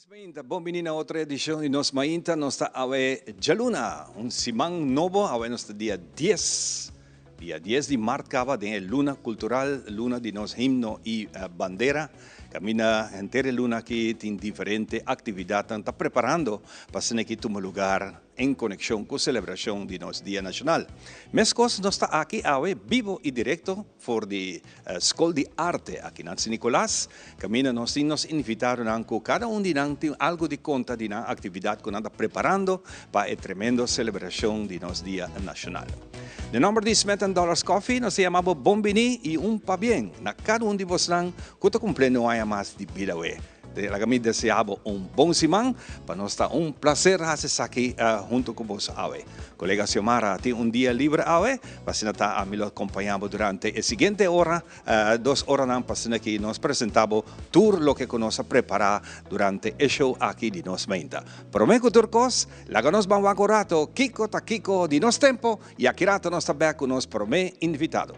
Mainta, buonvenida a otra edición de Nos Mainta, nos awe Jaluna, un simang novo, awe nos día 10. Dia 10 de março, acaba de Luna Cultural, Luna de nos himno y bandera. Camina entera Luna aquí, tiene diferentes actividades, está preparando para ser aquí un lugar en conexión con la celebración de nuestro Día Nacional. Mescos nos está aquí hoy vivo y directo por la Escuela de Arte aquí en San Nicolás. Camina nos invitaron a cada uno de nosotros algo de conta de la actividad que nos está preparando para la tremenda celebración de nuestro Día Nacional. El nombre de Smith & Dollars Coffee nos llamamos Bombini y un pa bien. Na cada uno de vosotros que está cumpliendo un año más de vida. La deseamos un buen semana. Para nosotros un placer estar aquí junto con vos hoy. Colega Xiomara, tiene un día libre hoy. A mí lo acompañamos durante la siguiente hora, 2 horas para que nos presentamos todo lo que nos prepara durante el show aquí de Nos Mainta. Prometo turcos, la que nos vamos a corato, Kiko ta Kiko de nos tempo y aquí rato nos está con nos promé invitado.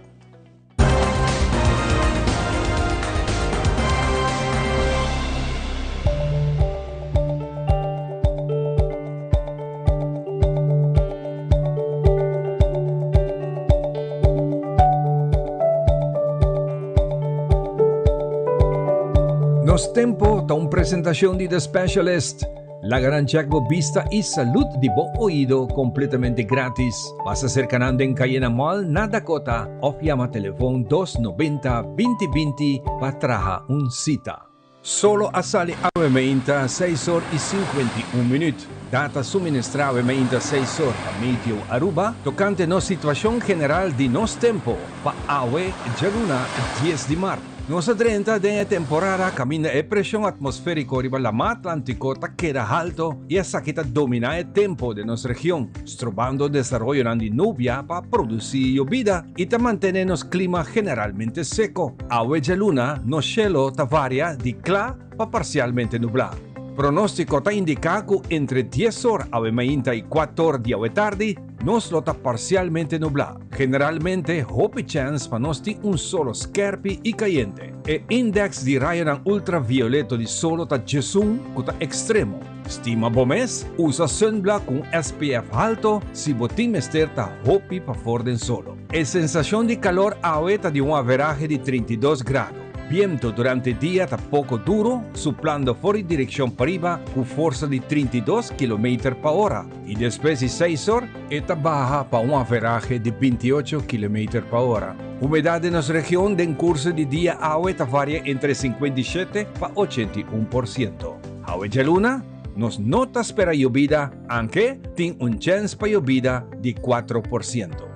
Nos tempo ta una presentación de The Specialist. La gran checkbo vista y salud de bo oído completamente gratis. Vas a ser canando en Cayena Mall, na Dakota, o llama teléfono 290-2020 para traja un cita. Solo a sale a 6 horas y 51 minutos. Data suministrada a 6 horas a medio Aruba, tocante no situación general de nos tempo, pa awe Jaluna 10 de marzo. Nossa 30 de temporada camina a presión atmosférica riba la mar Atlántico ta queda alto y esa quita domina el tempo de nuestra región, estrobando desarrollo de nubia para producir llovida y ta mantenernos clima generalmente seco. Agua luna no cielo ta varia de cla pa parcialmente nublado. Pronóstico ta indica que entre 10 horas a 24 horas de tarde nos lo está parcialmente nublado. Generalmente, hope chance para nos un solo scarpi y caliente. El index de rayo ultravioleto de solo está Jesús que está extremo. Estima bomes, usa sunblock con SPF alto si botín mester está hope para forden solo. La sensación de calor ahorita de un averaje de 32 grados. Viento durante el día está poco duro, soplando fuera dirección para arriba con fuerza de 32 km por hora. Y después de 6 horas, está baja para un averaje de 28 km por hora. Humedad en nuestra región en curso de día agua varía entre 57 y 81%. Agua de luna nos nota espera llovida, aunque tiene un chance para llovida de 4%.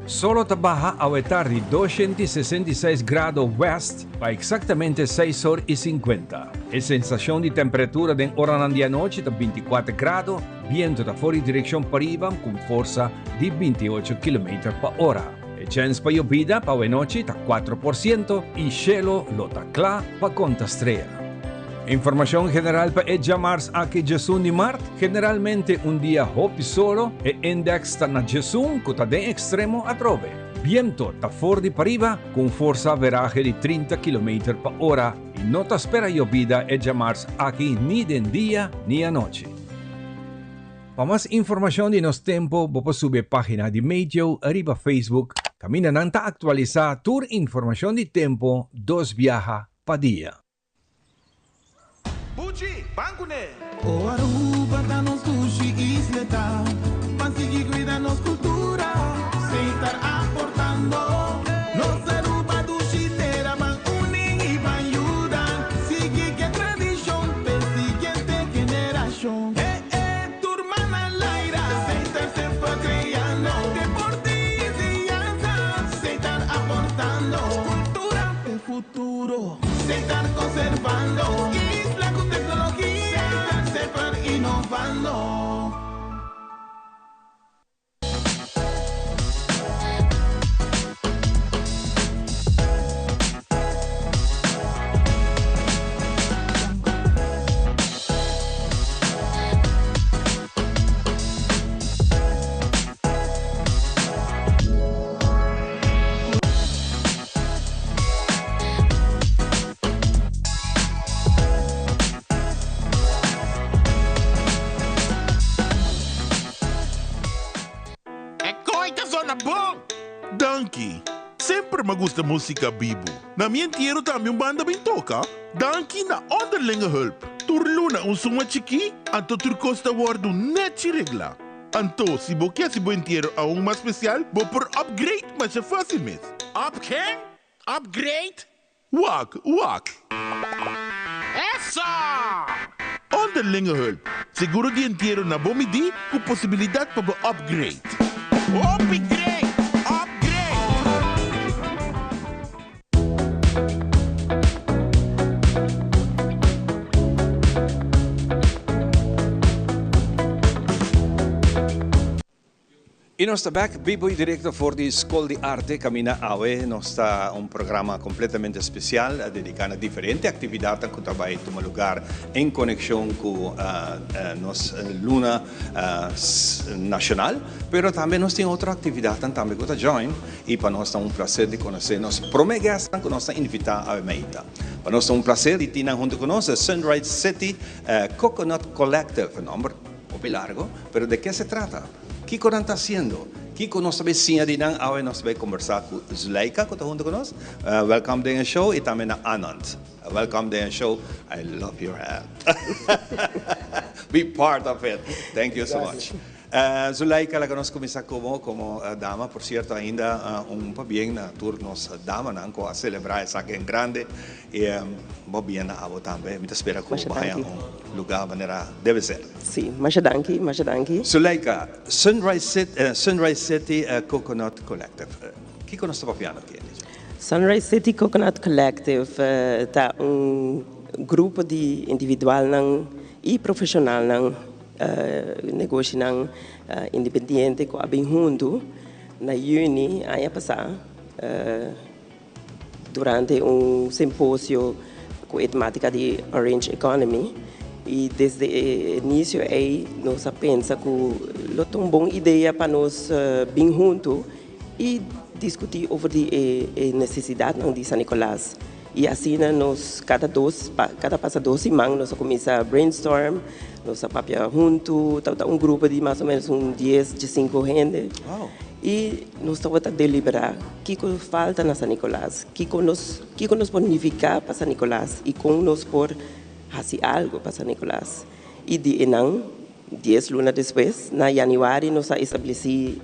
Solo trabaja a tarde 266 grados west para exactamente 6 horas y 50. La sensación de temperatura de hora de noche de 24 grados, viento de fuera dirección para arriba con fuerza de 28 km por hora. El chance para llovida para la noche está 4% y cielo lo está claro para conta estrella. Información general para llamarse aquí Jesús de Mart. Generalmente un día hopi solo, el index está na Jesús que está de extremo a trove. Viento está fuerte para arriba con fuerza veraje de 30 km por hora y no te espera llovida llamarse aquí ni de día ni de noche. Para más información de nos tempo, vos subir página de medio arriba Facebook. Camina nanta actualizar tour información de tempo 2 viaja pa día. Bucci, bancune! O Aruba danos sushi isleta, pansigi cuida nos cultura, se estar aportando. Nos Aruba dushitera van unen y van ayudan, sigue que tradición per siguiente generación. Turmana Laira, se estar sempre creando, deporte y enseñanza, se estar aportando. Cultura del futuro, se estar conservando. Innovando. sempre me gusta música bibo. Na minha entierro também banda bem toca. Danke na onderlinge hulp. Turluna suma chiqui, anto turcosta wordu net regla. Anto, se bo quer se bo entierro a mais especial, bo por upgrade, mas é fácil mesmo. Up quem? Upgrade? Wak. Essa! Onderlinge hulp. Seguro de entierro na bomidi, com possibilidade para bo upgrade. Upgrade! Y nos está back, vivo y directo for the School de Arte Camina Awe. Nos está un programa completamente especial dedicado a diferentes actividades que trabajan en un lugar en conexión con nos Luna Nacional, pero también nos tiene otra actividad también que join y para nos es un placer de conocernos. Promegas que nos está invitado a Meita. Para nos es un placer y tienen junto con nosotros Sunrise City Coconut Collective, un nombre un poco largo, pero ¿de qué se trata? Kiko está haciendo. Kiko nos vecina de Nang Awe nos va a conversar con Zuleika, que está junto con nosotros. Welcome to the show y también a Anand. Welcome to the show. I love your hat. Be part of it. Thank you so much. Zuleika la conozco como dama, por cierto, ainda bien turnos dama, nanco a celebrar esa que en grande y bien a abo también. Me espera que vaya a un lugar manera debe ser. Sí, muchas gracias. Zuleika, Sunrise City Coconut Collective. ¿Qué conoce papiano aqui? Sunrise City Coconut Collective está grupo de individual e profissional negócio independente que abem junto na Juni ano passado durante simpósio com a temática de Orange Economy e desde o início aí nós pensa que é uma boa ideia para nós bem junto e discutir sobre a necessidade de São Nicolás. E assim, nós, cada passa 2 semanas, nós começamos a brainstorm, nós papia junto, um grupo de mais ou menos 10, 15 gente. Wow. E nós estamos a deliberar o que falta na São Nicolás, o que nos bonificar para São Nicolás e como nós por fazer algo para São Nicolás. E de enão, 10 lunas depois, na janeiro, nós estabelecemos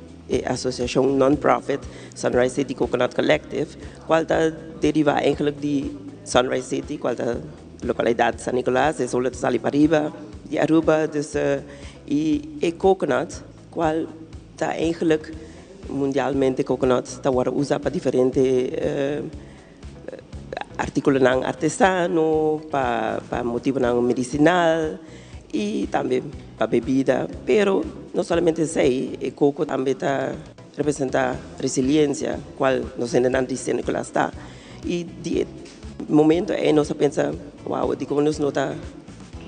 a associação non-profit Sunrise City Coconut Collective, qual está derivada eigenlijk de Sunrise City, qual está localidade de São Nicolás, é Sola de Salipariba, de Aruba, dus, e coconut, qual está eigenlijk mundialmente coconut está usado para diferentes artículos artesanos, para motivo medicinal e também para bebida, pero não somente isso aí, o coco também representa resiliência, qual nós ainda dizemos que lá está. E de momento aí nós pensamos, uau, de como nós não está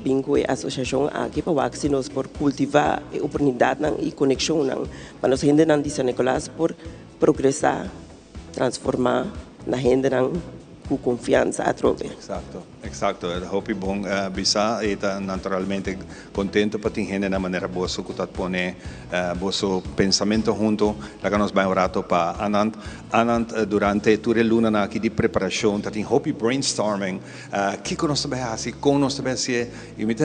bem com a associação aqui para que nós por cultivar a oportunidade e conexão para nós ainda não dizemos que lá por progressar, transformar na gente com confiança a troca. Exacto. Hopi bom bisa eta naturalmente contento para ti gente na maneira boa so que pone boso pensamento junto la que nos va un rato pa Anand durante ture luna na aqui de preparação tatin hopi brainstorming kiko nos sabe assim com nos sabe se e me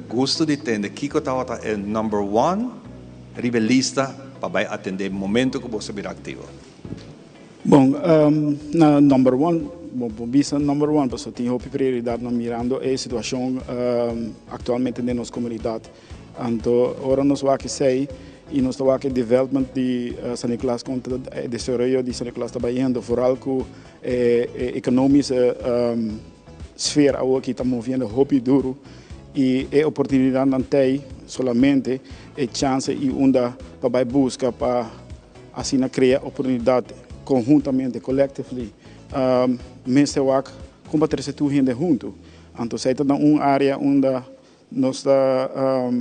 gosto de tende kiko tá é number 1 ribelista para vai atender momento que você vir ativo. Bom, na number 1 visa number 1, porque tem uma prioridade na mirando a situação atualmente na nossa comunidade. Então, agora nós vamos aqui e nós estamos aqui development de São Nicolás contra o desenvolvimento de São Nicolás trabalhando, vooral com a economische esfera que está movendo muito duro e a oportunidade não tem somente a chance e onda para buscar para assim criar oportunidade conjuntamente, collectively. Mensen ook combater se toe gente junto. Então, zij dan een area onde nós de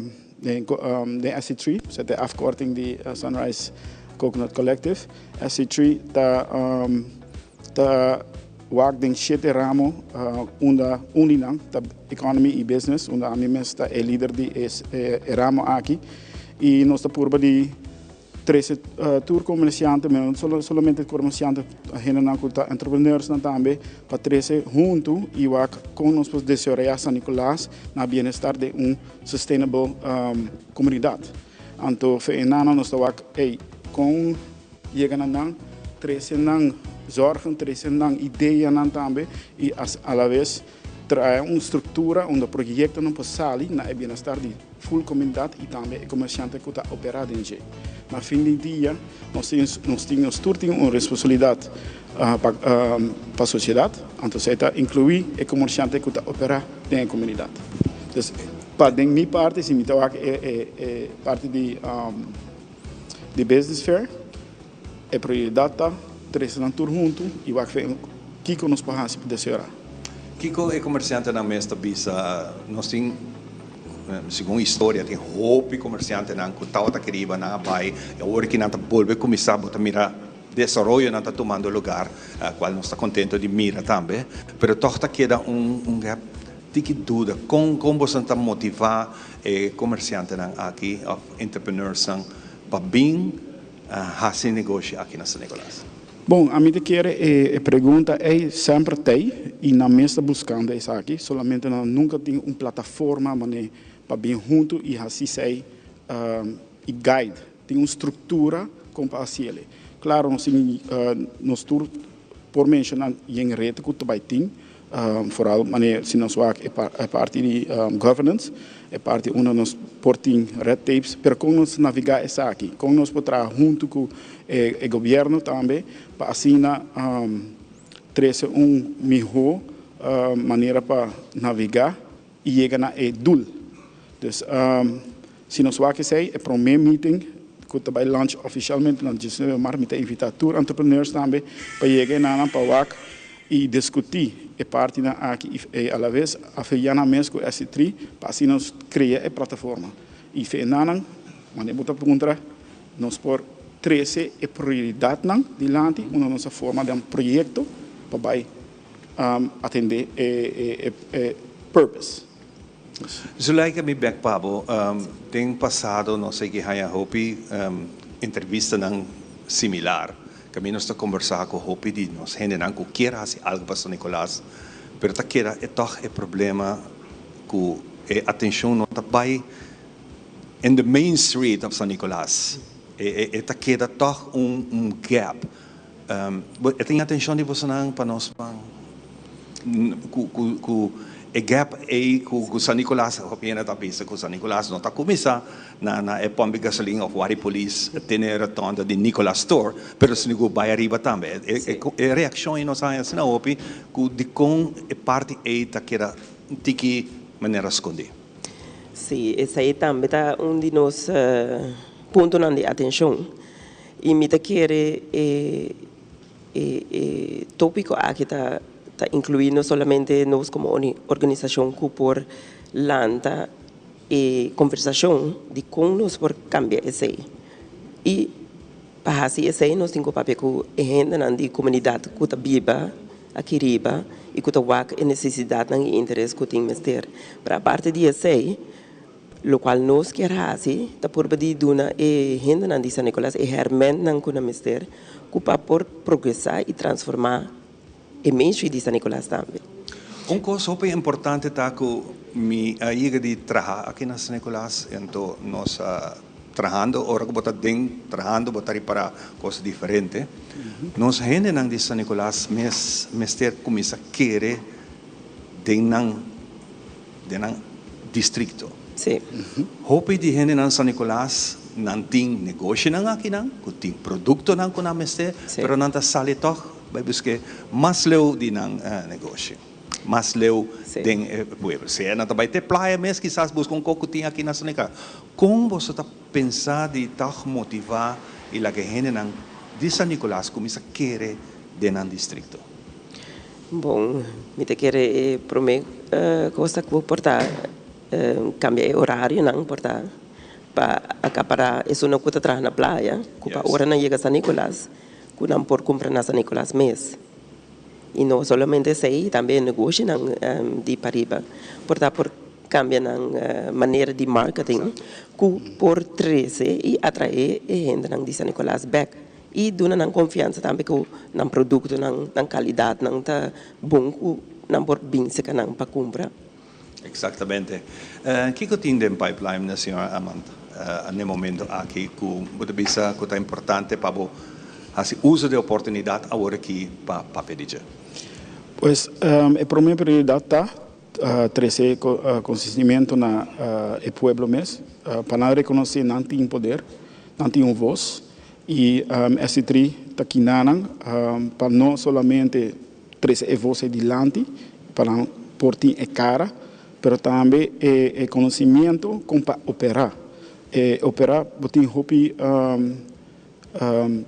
SC3, dat de afkorting die Sunrise Coconut Collective. SC3 ta werkt den 7 ramo onder uninang, ta economy e business, onder a mim está é líder de ramo aqui. E nós ta purba de 13 tour comerciantes, mas não somente comerciantes, a gente não conta entrepreneurs também, para 13 juntos e com nós podemos desenvolver San Nicolás na bem-estar de sustainable comunidade. Então, nós estamos com chegando 13 zorgen, 13 ideia também e a la vez trazer uma estrutura, um projeto não pode sair na bem-estar de full comunidade e também o comerciante que está operando em G. Na fim do dia, nós temos uma responsabilidade para a sociedade, então você está incluir o comerciante que está operando na comunidade. Então, para minha parte, se me toca é parte de business fair, é prioridade tá, três anos juntos e vai fazer que nós podemos fazer. Kiko é comerciante na mesta bisa, nós temos segundo a história, tem roupa comerciante na Kutau da Kiriba na Abai, e agora que nós volve começar a mirar desenvolvimento não está tomando lugar, qual nós está contente de mirar também, mas toch queda gap que dúvida como você está motivar comerciante aqui, entrepreneurs para bem fazer negócio aqui na San Nicolás. Bom, a minha pergunta é sempre tem e na mesa buscando isso aqui, somente nunca tem uma plataforma para bem junto e assim sei e guide, tem uma estrutura como para ele. Claro, nós por mencionar em rede que também tem, vooral se nós é parte de governance, é parte de nós porting red tapes, mas como nós navegar isso aqui, como nós podemos junto com o governo também, para assim trazer melhor maneira para navegar e chegar na dul. Então, se nós vamos dizer, é o primeiro meeting que também launch oficialmente na 19 de março, me invitar tour entrepreneurs também para chegar na para e discutir a parte aqui e a la vez a fazer na mesa com S3 para assim nós criar a plataforma e fazer na maneira de perguntar nós por 13 é prioridade de lante uma nossa forma de projeto para atender purpose. Zulai me back Pablo, tem passado não sei que haya hopi entrevista similar. Kami nós está conversar com o Hopi de nós gente não quer fazer algo para San Nicolás, pero tá quer é toch é problema que a atenção não está bem in the main street of San Nicolás. Tá quer toch gap. Tem atenção de você não para nós gap com San Nicolás, opina da pista com San Nicolás não está começar na pompe gasolina of Wari Police tem a rotonda de Nicolás Store, pero se não vai arriba também. A reação em nossa área na OPI que de com a parte tá que era tiki maneira esconder. Sim, esse aí também tá de nos pontos de atenção e me tá querer tópico aqui tá incluindo somente nós como organização que por lanta e conversação de como nós por cambiar esse e para assim esse nós temos papel que gente na de comunidade que está viva aqui riba e que está a necessidade e interesse que tem mestre para a parte de esse lo qual nós quer fazer está por de duna e gente na de San Nicolás e hermen não com mestre que para por progressar e transformar e mesmo de San Nicolás também. Coisa super importante tá que me aí de trabalhar aqui na San Nicolás, então nós trabalhando, ora que botar dentro, trabalhando, botar para coisas diferentes. Nós gente não de San Nicolás, mestre começa a querer dentro distrito. Sim. Hope de gente na San Nicolás não tem negócio não aqui não, tem produto não com a mestre, pero não tá sale toch vai buscar mais leu de negócio, mais leu de pueblo. Se não vai ter praia mesmo, quizás buscar cocutinho aqui na San Nicolás. Como você está pensando de motivar e lá que gente não de San Nicolás começa a querer dentro do distrito? Bom, me te querer prometer coisa que vou portar cambiar horário não portar para acaparar isso não custa atrás na praia, que para hora não chega a San Nicolás. Que não por comprar na San Nicolás mês. E não somente sei, também negócio de Pariba. Portanto, por cambia na maneira de marketing, que por 13 e atrair a gente na de San Nicolás back. E dona na confiança também que na produto, na qualidade, na tá bom, na por bem se canang para comprar. Exatamente. Que tem em pipeline na senhora Amanda? No momento aqui, que você pensa que é importante para fazer uso da oportunidade agora aqui para pedir? Pois, a primeira prioridade está trazer consistência na o povo mesmo, para não reconhecer não tem poder, não tem voz, e esse tri está aqui para não somente trazer a voz adiante, para portar a cara, mas também o conhecimento como para operar. Operar, botem hopi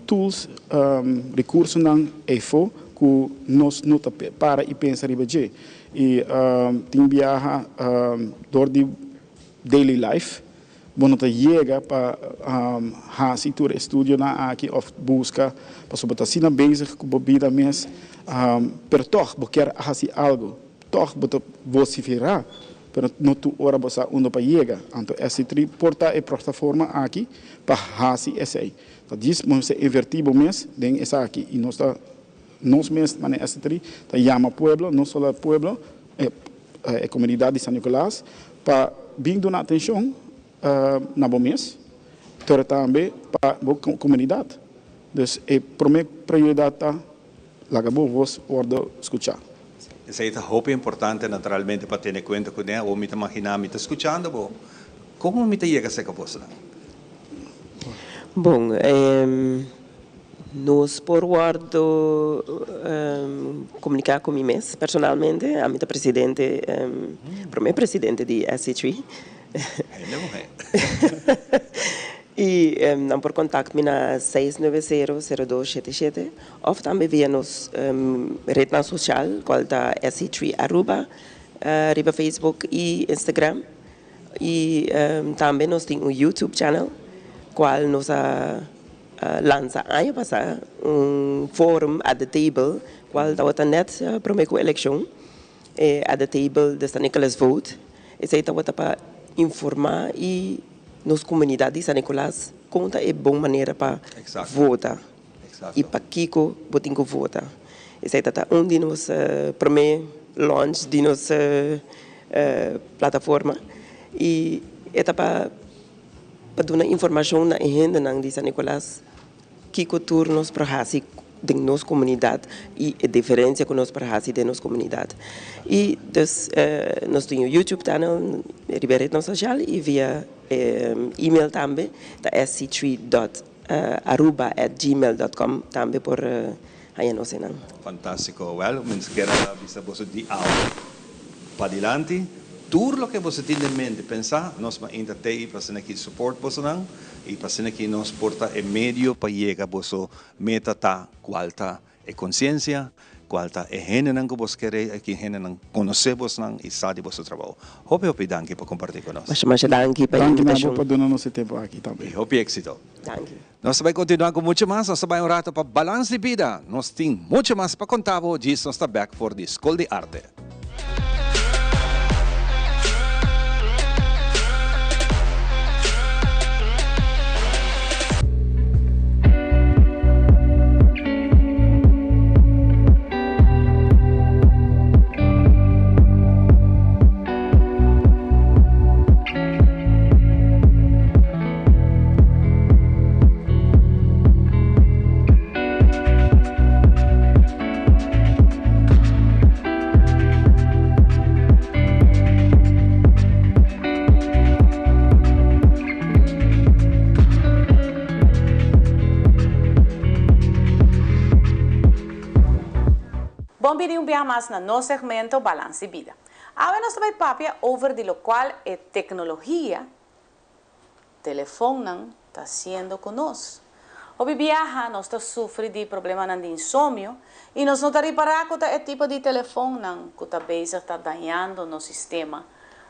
tools, recursos não EFO, que nós não para e pensa ribeje. E tem viaja door daily life, bom não chega para fazer tur estudo na aqui of busca para sobre assim na bezig com bebida mesmo, pero toch quer fazer algo, toch botar vociferar, pero não tu ora bosa uno para chega, então esse tri porta a plataforma aqui para fazer esse aí. Então diz vamos invertir mesmo, den essa aqui e nós mesmos, mas esse tri, tá chama pueblo, não só o pueblo, a comunidade de San Nicolás, para vir dar atenção na bom mês, mas também para a comunidade. Então, a primeira prioridade está, lá que vos ordo escuchar. Isso é muito importante, naturalmente, para ter em conta que o me imaginar, me escutando, como me chega a ser capaz? Bom, nós por guardo comunicar com mim mesmo, personalmente, a minha presidente, primeiro presidente de SC3. E não por contato na 690-0277, ou também via nos rede social, qual está SC3 Aruba, riba Facebook e Instagram. E também nós temos YouTube channel, qual nos lança ano passado fórum at the table, qual estava net primeira eleição, at the table de San Nicolás Vote. Esse aí estava para informar e nos comunidades de San Nicolás conta é boa maneira para votar e para Kiko botem que vota. Esse aí está onde nos primeiro launch de nossa plataforma e é para dar informação na agenda de San Nicolás Kiko turnos para fazer de nossa comunidade e a diferença que nós para fazer de nossa comunidade. E dus, nós temos o YouTube canal, via rede social e via e-mail também, da sc3.aruba@gmail.com também por aí nós não. Fantástico. Well, mas quero vista você de algo para adiante. Tudo o que você tem em mente, pensar, nós vamos entender para ser aqui suporte você não e para ser aqui nós porta é meio para chegar você meta tá qual tá é consciência, qual tá é gente não que você quer, aqui gente não conhecer você não e sabe você trabalho. Hope danke para compartilhar conosco. Mas danke para a invitação. Para dar nosso tempo aqui também. Hope êxito. Danke. Nós vamos continuar com muito mais, nós vamos rato para balance de vida. Nós temos muito mais para contar, diz nós está back for the Escola de Arte. Bom dia mais na nosso segmento Balance de Vida. Agora nós vamos falar over de lo qual a tecnologia, telefone está sendo conosco. Hoje viaja, nós está sofrendo de problemas de insônia e nós não está reparando que é tipo de telefone que talvez está danhando no sistema.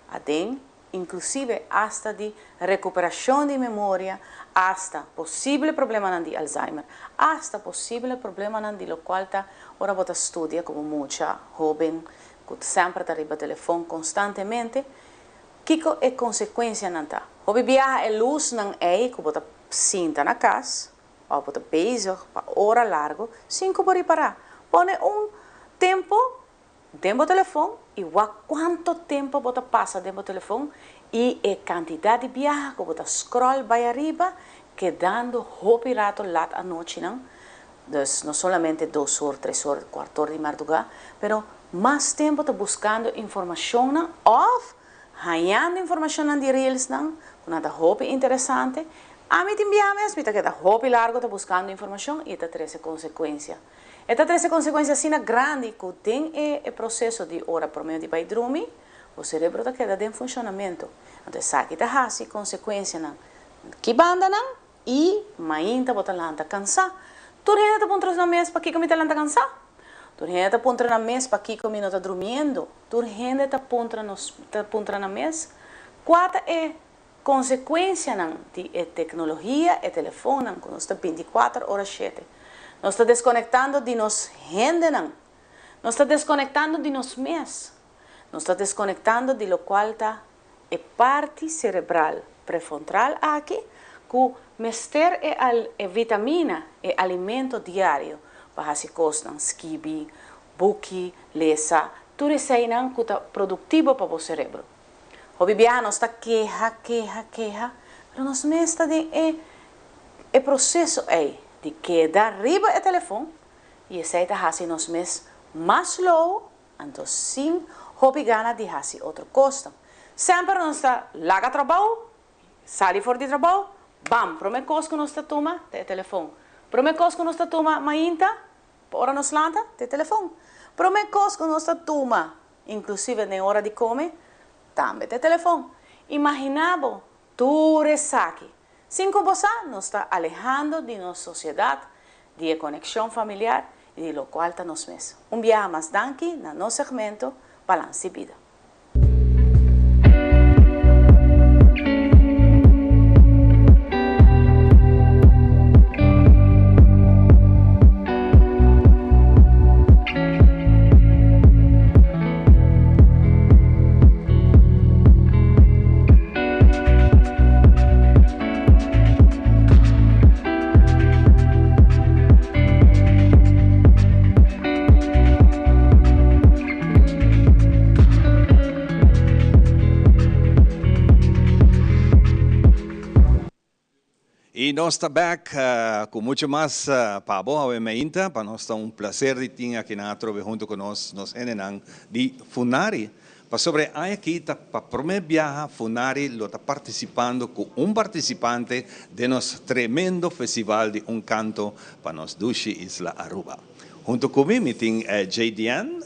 Adem, inclusive hasta de recuperação de memória, hasta possível problema de Alzheimer, hasta possível problema de lo qual está ora bota estudia como mucha joven que sempre está riba telefone constantemente, Kiko é consequência não tá. Hobby viaja é luz não é que bota cinta na casa, ou bota bezig para hora largo, 5 por parar. Põe tempo dentro do telefone e quanto tempo bota passa dentro do telefone e a quantidade de viaja que bota scroll para arriba, quedando hobby rato lat à noite não. Dus não somente 2 horas, 3 horas, 4 horas de madrugada, pero mais tempo tá buscando informação não, ou ganhando informação de reels não, com nada hobby interessante. A mim também mesmo, tá que tá hobby largo tá buscando informação e tá traz consequência. Esta traz consequência assim grande que tem o processo de hora promedio de vai dormir, o cérebro tá queda em funcionamento. Então sabe que tá assim consequência não. Que banda não e mainta bota lá tá cansar. Tu ainda tá pondo na mesa para que comer tá lá tá cansar. Tu ainda tá pondo na mesa para que comer não tá dormindo. Tu ainda tá pondo na mesa. Qual é consequência não de tecnologia e telefone que nós está 24 horas 7. Nós está desconectando de nós gente não. Nós está desconectando de nós mesmos. Nós está desconectando de lo qual está a parte cerebral prefrontal aqui que mester é vitamina e alimento diário para se costar skibi, buki, lesa, tudo isso aí não que está produtivo para o cérebro. O bibiano está queja, mas nós mesmos está o processo aí de quedar arriba do telefone e esse aí está fazendo nós mesmos mais low, então sim, hobby gana de fazer outra coisa. Sempre nós está larga trabalho, sai fora de trabalho, bam, primeira coisa que nós está toma é telefone. Primeira coisa que nós está toma mainta, hora nos lanta, é telefone. Primeira coisa que nós está toma, inclusive na hora de comer, também é telefone. Imaginamos, tudo isso aqui. Sem conversar, nós está alejando de nossa sociedade, de conexão familiar e de lo qual está nós mesmos. Viaje mais daqui, no nosso segmento, Balance Vida. E nós estamos back com muito mais para a Mainta, para nós está prazer de ter aqui na Trove junto com nós de Funari. Para sobre aqui, para o primeiro viagem, Funari está participando com participante de nosso tremendo festival de canto para nós Dushi Isla Aruba. Junto comigo tem Jadian,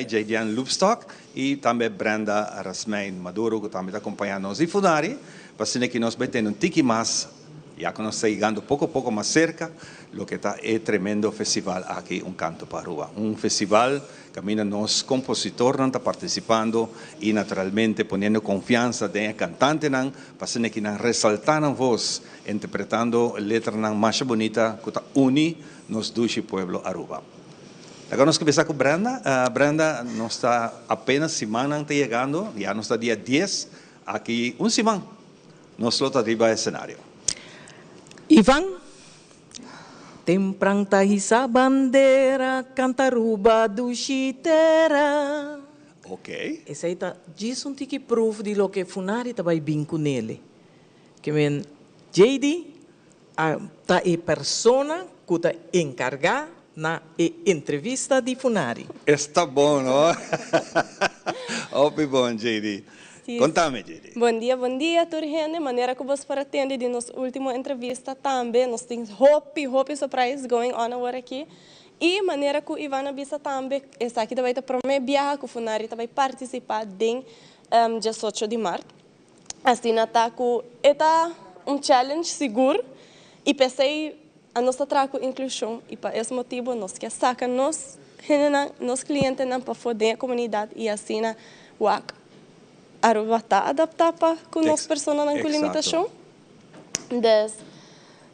Jadian Loopstock e também Brenda Rasmain Maduro, que também está acompanhando nós. E Funari, para que nós vai ter tiki mais. Ya que nos está llegando poco a poco más cerca, lo que está es tremendo festival aquí, Canto para Aruba. Un festival que los compositores están participando y naturalmente poniendo confianza en el cantante, para que resaltan voz, interpretando letras más bonitas que une nos dushi pueblo Aruba. Agora nós começamos com Brenda. Brenda, nós está apenas semana llegando, ya nos está dia 10, aqui semana, nós está arriba do cenário. Ivan, temprang tahi sa bandera, cantaruba do chitera. Ok. Essa aí tá diz tiki proof de lo que Funari tá vai bem com ele. Que men JD tá e persona que tá encargar na entrevista de Funari. Está bom, não? Opi bom, JD. Contame, JD. Bom dia, Turgene. Maneira que você atende de nossa última entrevista também. Nós temos hope surprise going on agora aqui. E maneira que o Ivana Bisa também está aqui também para o primeiro viagem que o Funari vai participar em 18 de março. Assim, está com challenge seguro e pensei a nossa trago inclusão e para esse motivo nós quer sacar nos clientes para foder a comunidade e assim o Aruba está adaptada para com nossa pessoa com limitação. Então,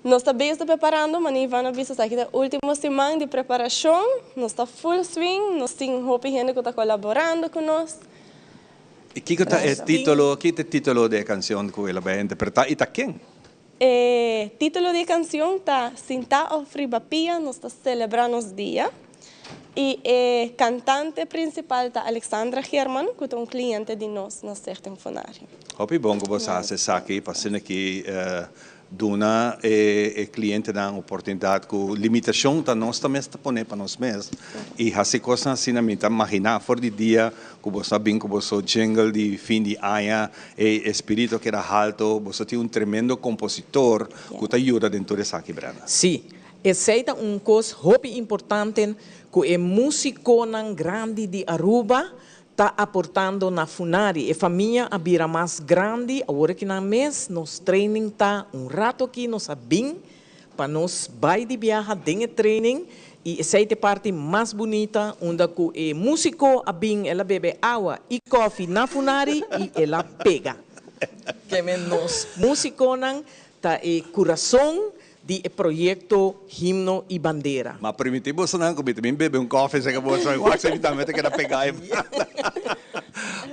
nós estamos preparando, mas Ivana Bisa está aqui na última semana de preparação, nós está full swing, nós temos gente que está colaborando com nós. E que é o título da canção que ela vai interpretar? E tá quem? Título de canção está Sinta Ofribapia, nós estamos celebrando os dias. E o cantante principal está Alexandra Herman, que é um cliente de nós no Sertão Funari. Hopi bom que você acessa aqui, passando aqui, dona e cliente na oportunidade com limitação da nós também está pondo para nós mesmos. E assim coisa assim na minha imaginar fora de dia que você bem que você jingle de fim de ano e espírito que era alto, você tem tremendo compositor que te ajuda dentro dessa aqui, Brana. Sim, essa é uma coisa muito importante que o músico grande de Aruba está aportando na Funari. A família abira mais grande, agora que na mês, nos training está rato aqui, nós sabemos, para nós vai de viajar dentro do training, e essa é a parte mais bonita, onde o músico abim, ela bebe água e coffee na Funari e ela pega. Que nós músicos está o coração de projeto Himno e Bandeira. Mas primitivo você não come, também bebe café, você acabou de falar, você evidentemente quer pegar e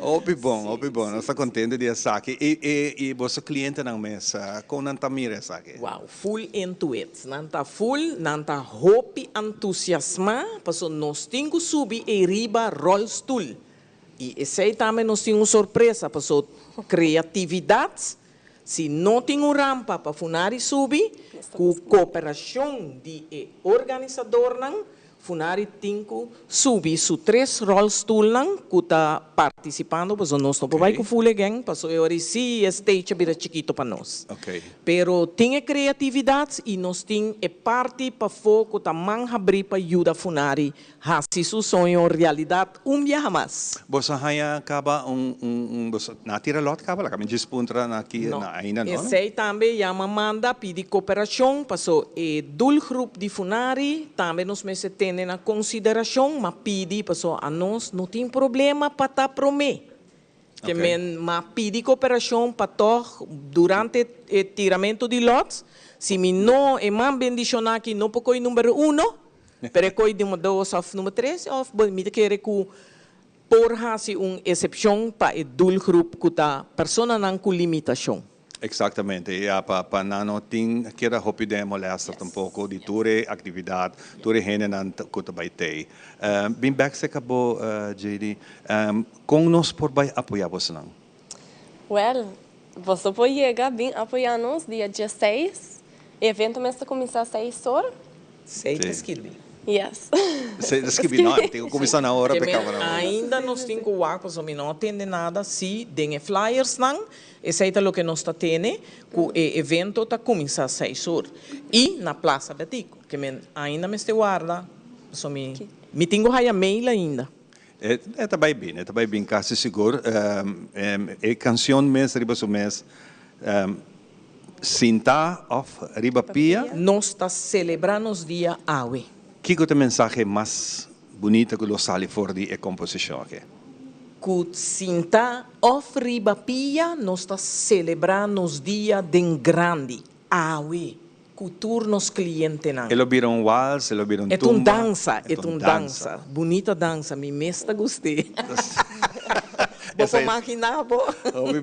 Opi bom, nós estamos contentes de estar aqui. E você cliente na mesa, como não mira essa aqui? Wow, full into it. Não está full, não está hopi entusiasma, porque nós temos que subir e riba rollstool. E essa também nós temos uma surpresa, porque criatividade. Se não tem uma rampa para Funari subir, com cooperação de organizador, Funari tem que subir os 3 rollstool que está participando, porque nós não podemos full again, porque eu recebi a stage bira chiquito para nós. Pero tem criatividade e nós temos parte para foco da manga abrir para ajudar Funari a se seu sonho realidade dia mais. Você acaba na tira lot acaba lá, caminho disputa aqui na ainda não. Esse também já manda pedir cooperação, passou do grupo de Funari também nos meses tem na consideração, mas pedir passou a nós não tem problema para estar prometer. Que mas pedir cooperação para todos durante o tiramento de lotes, se me não é mais bendicionar aqui não porque número 1, pero coi de número 2 ou número 3, ou me querer que por assim uma exceção para o grupo que está persona não com limitação. Exatamente, e para não ter que era rápido molesta um pouco de toda atividade, toda gente não que vai ter. Bem back se acabou, JD, como nós podemos apoiar você não? Well, você pode chegar bem apoiar-nos dia 16, o evento começa a começar às 6 horas. 6 esquilbi. Yes. Não, tem que começar na hora para acabar. Ainda nós temos que o porque não atende nada se tem flyers não, esse é o que nós está tendo, que o evento está começando às 6 horas. E na Praça Betico, que ainda me guarda, so me tenho que mail ainda. Está bem, quase seguro. A canção mês, riba o mês, Sinta of Ribapia. Nós está celebrando os dias Awe. Que é o mensagem mais bonito que lo sale fora de composição aqui? Que Sinta of Ribapia, nós está celebrando os dias de grande Awe. Cultura nos clientes não. Ele vira vals, ele vira tumba. É uma dança, bonita dança, me mesta gostei. Vou imaginar, bo.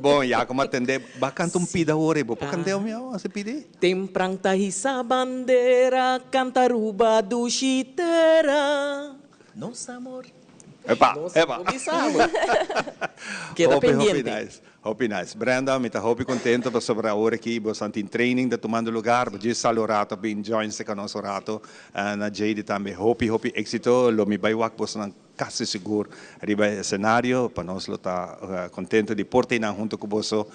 Bom, já como atender, vai cantar pida hora, vou cantar o meu, você pede? Temprang tahisa bandeira, cantaruba do chitera. Nosso amor. Epa. Queda pendiente. Hope nice. Brenda, me está contento para sobre a hora aqui, você tem training de tomando lugar, você sale o rato, bem join-se com o nosso rato, na JD também, hope éxito, lo me vai wak, você não quase seguro, arriba o cenário, para nós lo está contento de portar junto com você, o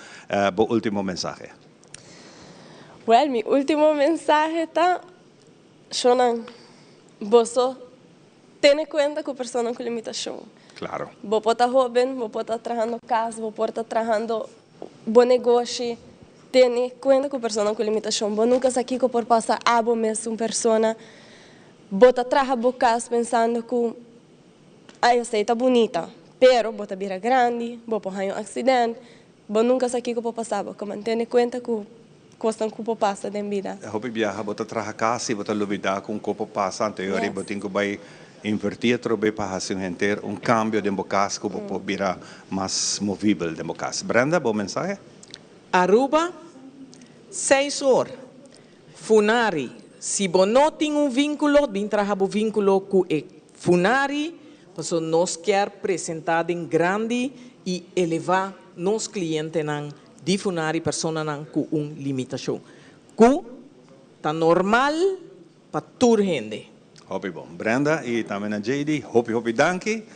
último mensagem. Well, mi último mensaje está, Shonan, você tem cuenta com pessoas com limitação. Claro. Vou estar jovem, vou estar trabalhando casa, vou estar trabalhando bom negócio. Tem cuenta com pessoas com limitação. Vou nunca aqui que por passar abo mesmo pessoa. Vou estar trabalhando casa pensando que eu sei tá bonita, pero vou estar vira grande, vou por um acidente. Vou nunca aqui que por passar, vou manter cuenta que coisas que passa na vida. Eu vou viajar, vou estar trabalhando casa, vou estar lidar com o que passa anterior, vou ter que vai invertir trobe para hacer un cambio de bocas que para virar más movible de bocas. Brenda, bom mensaje? Aruba, 6 horas. Funari, se você não tem vínculo, vem trabalhar o vínculo com o Funari, porque nós queremos apresentar em grande e elevar nos clientes de Funari, pessoas com uma limitação. Que está normal para toda gente. Hopi bom. Brenda e também a JD, hopi danke.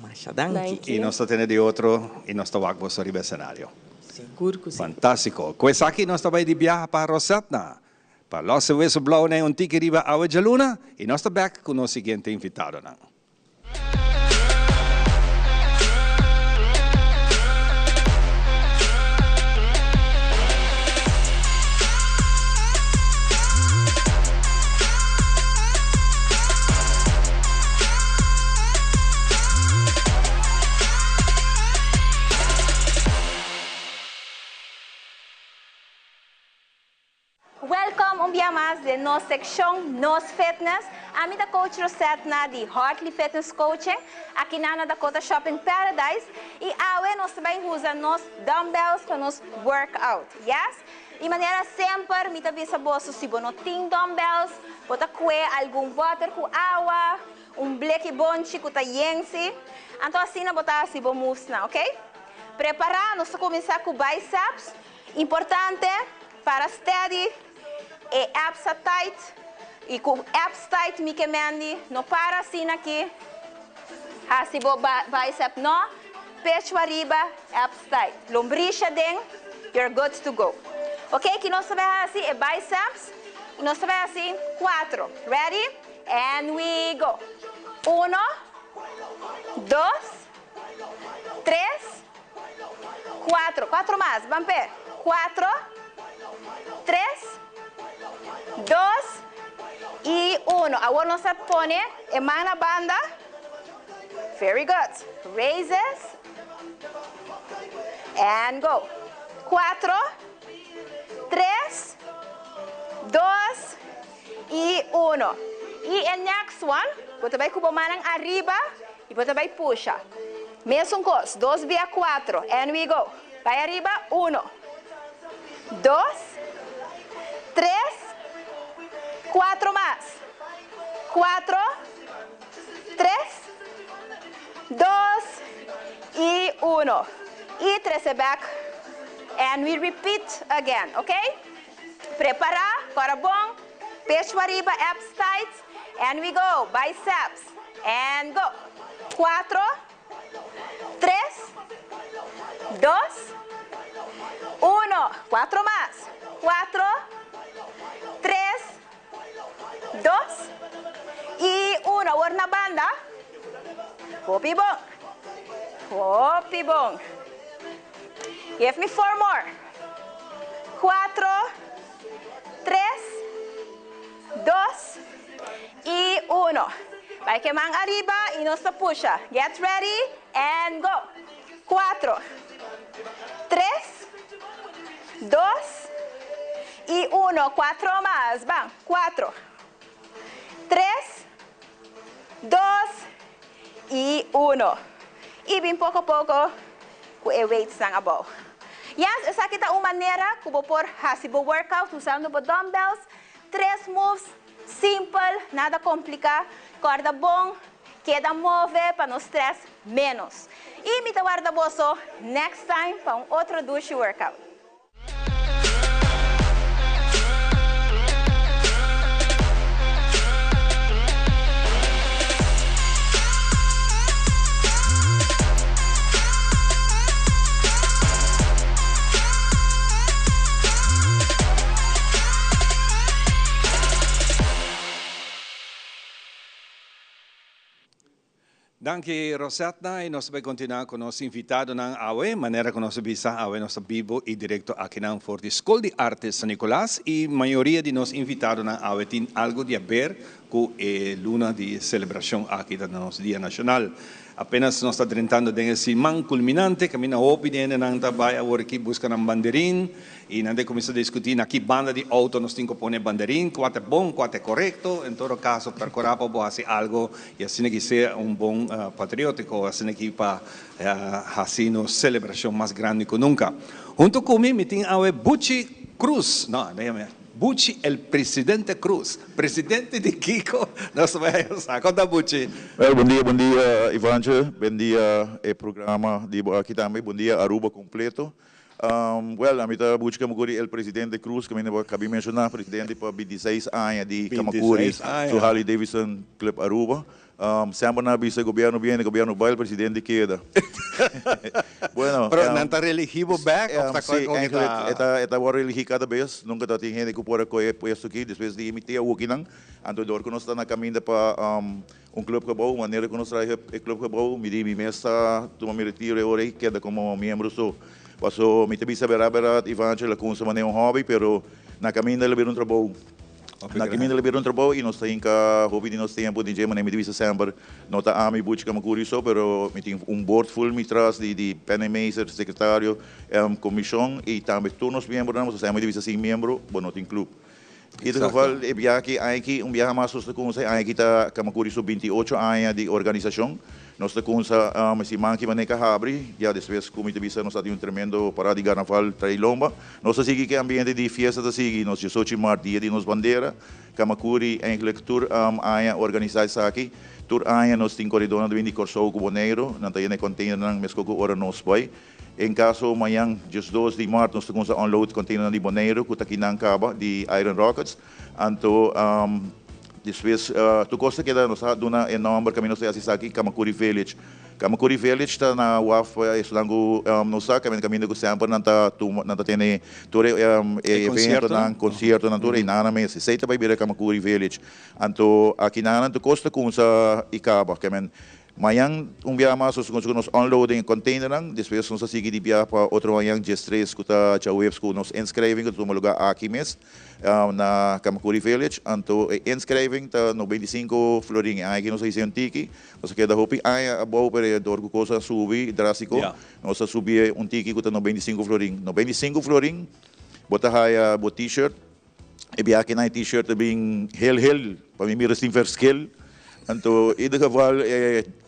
Masha danke. E nós temos de outro, e nós estamos aqui sobre o cenário. Seguro que sim. Fantástico. Coisa aqui nós estamos de viagem para Rosetta. Para los huesos blau na tiki riba awe Jaluna. E nós estamos back com o seguinte invitado. Welcome un día más de nos sección Nos Fitness. A mí da coach Rosetta de Hartley Fitness Coaching, aqui na Dakota Shopping Paradise. E awe nós também usamos nos dumbbells para nos workout, yes? De maneira sempre, me avisa bolso se você não tem dumbbells, bota algum water com água, bleque bonchi com tayensi. Então assim na botar se você musna, ok? Preparar, nós começar com bíceps. Importante para steady. E abs tight, e com abs tight, me queimando, não para assim aqui, assim o bicep não, pecho arriba, abs tight, lombricha dentro, you're good to go. Ok, que nós sabemos assim, é biceps, e nós sabemos assim, 4, ready, and we go, 1, 2, 3, 4, 4 mais, vamos ver, 4, 3, 2 e 1. Agora nós põe a mão na banda. Very good. Raises. And go. 4, 3, 2 e 1. E a next one, você vai com a mão arriba e você vai puxar. Mesmo coisa. 2 via 4. And we go. Vai arriba. 1, 2, 3, 4 más. 4, 3, 2 y 1. Y 13 back. And we repeat again, ok? Prepara, coração, pecho arriba, abs tight. And we go, biceps. And go. 4, 3, 2, 1. 4 más. 4, 3, 2 y 1. Ahora na banda. Hopi bong. Hopi bong. Give me 4 more. 4, 3, 2 y 1. Vai que mão arriba y nos puxa. Get ready and go. 4, 3, 2 y 1, 4 más, van, 4, 3, 2 y 1. Y bien poco a poco, con el weights ng abaw. Yes, esa kita una manera como por hacer workout usando dumbbells. 3 moves, simple, nada complicado, corda bom, queda move para no stress menos. Y me guarda bolso next time para otro douche workout. Danke Rosetta e nós vamos continuar com o nosso invitado na AWE, maneira que nós visa AWE nós vivo e direto aqui na Forte Escola de Artes San Nicolás e a maioria de nós invitados na AWE tem algo de ver com a luna de celebração aqui no nosso Dia Nacional. Apenas nós estamos tentando de esse man culminante, que na opinião não trabalha agora aqui buscando um bandeirinho, e não começa a discutir na que banda de auto nós temos que pôr bandeirinho, qual é bom, qual é correto, em todo caso, para correr para fazer algo, e assim que ser bom patriótico, assim que para fazer uma celebração mais grande que nunca. Junto comigo, tem a Butchie Cruz, não, Butchie, el presidente Cruz, presidente de Kiko, nós vamos a conta Butchie. Bom dia, Ivanje, bom dia, programa de aqui também, bom dia, Aruba completo. A mim está buscando o presidente Cruz, que me acabei de mencionar, presidente para 26 anos de Kamakuri, do Harley Davidson Club Aruba. Sempre na visa governo viene, governo vai, o presidente queda. Bueno, pero não está elegido back? Sim, está elegido cada vez, nunca está tendo que pôr a puesto aqui, depois de emitir o que não. Então, quando nós estamos na caminho para clube que bom, maneira que nós trabalhamos o clube que bom, me mesa, toma me retiro e queda como membro só. Passo, me também saberá, Ivanje, la coisa maneira hobby, pero na caminho ele vira trabalho. Na caminho ele vira trabalho e nós temos que hobby de nós tempo de dia, mas me divisa sempre, não está a mim busca Kamakuri só, pero me tem board full me traz de penemaster, secretário, comissão e também todos os membros, nós temos divisa 5 membros, bom, não tem clube. E de geval, viaje aqui, viaje mais sobre como se aqui está Kamakuri só 28 anos de organização. Nós temos esse manque maneca abre, já depois como te visa nós temos tremendo parada de carnaval trailomba. Nós seguimos que ambiente de festa da sigue, nós 18 de dia de nos bandeira, Kamakuri eigenlijk tour aia organizar aqui. Tour aia nós temos corredor de Corsou com Boneiro, não tem nem container não mesmo com hora nós vai. Em caso amanhã, dia 2 de março, nós temos unload container de Boneiro, que aqui não acaba de Iron Rockets. Então depois, tu gosta que nós dona em nome que nós temos aqui Kamakuri Village. Kamakuri Village está na UAF, estudango nós caminho com sempre não tá tendo todo evento, não concerto, não todo e nada mais. Sei também vir Kamakuri Village. Então aqui não tu gosta com essa icaba, que amanhã dia mais nós unloading container, depois nós seguimos de dia para outro amanhã dia 3 que está já webs com nós inscreving que toma lugar aqui mesmo na Kamakuri Village. Então inscreving está no 25 florin, aqui nós fizemos tiki, nós queda hopi a boa para dor com coisa subir drástico, nós subir tiki que está no 25 florin, no 25 florin, bota aí o t-shirt, e bem aqui na t-shirt bem hel para mim assim verschil. Então, em cada geval,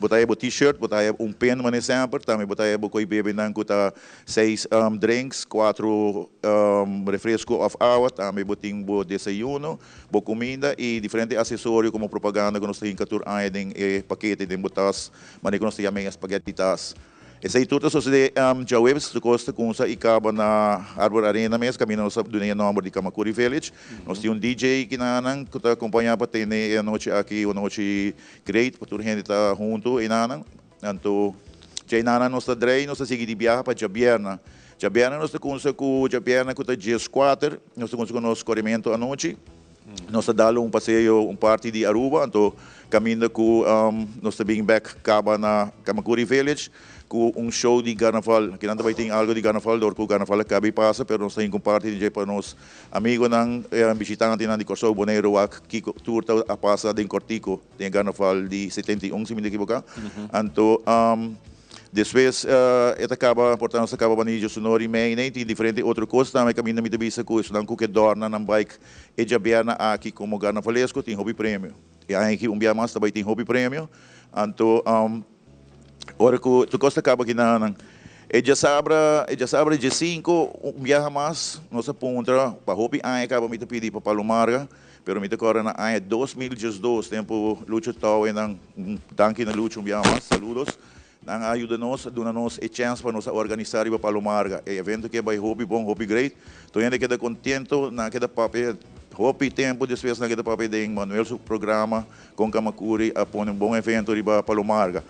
botai o t-shirt, botai pen, mas sempre, também botai o coi bebe não custa 6 drinks, 4 refrescos of hour, também botai o desayuno, boa comida e diferentes acessórios como propaganda que nós temos que tur em paquete de botas, mas que nós temos espaguetitas. Essa tudo sucede já webs de costa com essa icaba na Arbor Arena mesmo, caminho nós do nome de Kamakuri Village. Nós temos DJ que nanan que está acompanhando para ter a noite aqui, uma noite great para toda a gente estar junto e nanan. Então, já nanan nós está drei, nós seguimos de viagem para Jabierna. Jabierna nós está com Jabierna que está dias 4, nós estamos com nosso corrimento à noite. Nós damos passeio, parte de Aruba, então caminho com nós também back acaba na Kamakuri Village. Com show de carnaval, que não vai ter algo de carnaval, porque o carnaval acaba e passa, mas nós temos parte de para nós amigos não visitantes de Corsou Boneiro, que tour a passa de Cortico, tem carnaval de 71, se me equivocar. Então, depois, acaba, portanto, nós acaba banir o sonoro e meio, nem tem diferente outra coisa, também caminho de visa com isso, não que dorna na bike, e já bem aqui como carnavalesco, tem hobby prêmio. E aqui dia mais também tem hobby prêmio. Então, ora que tu costa acaba aqui na já sabe dia 5 viaja mais nossa ponta para hobby acaba me pedir para Palomarga pero me agora na 2012 tempo luta tal e não danke na luta viaja mais saludos não ajuda-nos dona-nos a chance para nós organizar para Palomarga e evento que vai hobby bom hobby great tô ainda queda contento na queda papel hobby tempo depois na queda papel de Manuel seu programa com Kamakuri a pôr bom evento para Palomarga.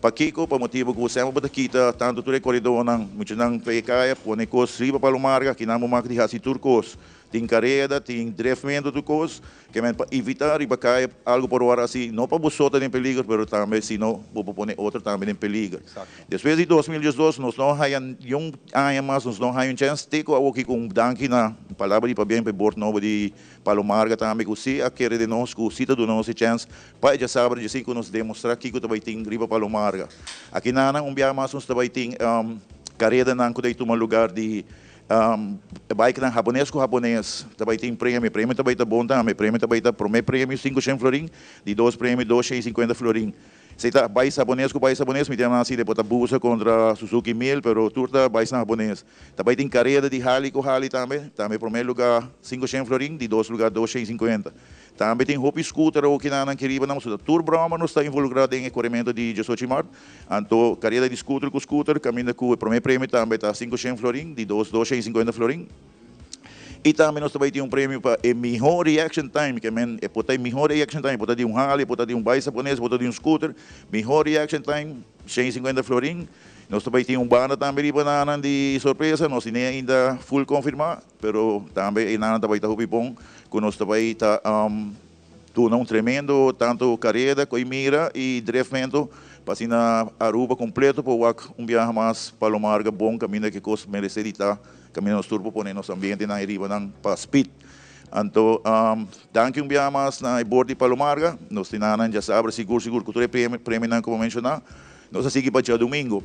Para Kiko, para motivo que você vai kita tanto todo corredor não, muito não pecaia, põe coisa riba para o marga, que não marca de hasi turcos, tem carreira, tem drefamento de coisas, que para evitar e para cair algo por hora assim, não para você em peligro, mas também se não, vou pôr outro também em peligro. Depois de 2012, nós não temos um ano mais, nós não temos chance, ter aqui com danke na palavra de para bem para bordo novo de Palomarga também, que se a querer de nós, que o cita do nosso chance, para já saber de que nós demonstrar que também tem riba Palomarga. Aqui na dia mais nós também tem carreira na que tem um lugar de bike na japonês com japonês, também tem prêmio também está bom também, prêmio também está, primeiro prêmio 500 florim, de dois prêmios 250 florim. Se está bike japonês com bike japonês, me tem assim depois a busa contra Suzuki 1000, pero turta bike na japonês. Também tem carreira de Harley com Harley também primeiro lugar 500 florim, de dois lugar 250. Também tem hobby scooter ou que na queriba não, Tour Brahma não está involucrado em corrimento de 18 março. Então, carreira de scooter com scooter, caminha com o primeiro prêmio também está 500 florim, de 250 florim. E também nós também temos prêmio para o melhor reaction time, que é pode ter melhor reaction time, pode ter um Harley, pode ter um bike japonês, pode ter um scooter, melhor reaction time, 150 florim. Nós também temos banda também de banana de surpresa, nós nem ainda full confirmar, pero também nada também está bom, que nós também está um tremendo tanto carreira como mira e drefamento para assim na Aruba completo para um viagem mais Palomarga bom caminho que costa merecer estar caminho nos turbo para nosso ambiente na Aruba não para speed. Então, danke viagem mais na bordo de Palomarga, nós temos já sabe seguro que tu prêmio não como mencionar, nós seguimos para dia domingo.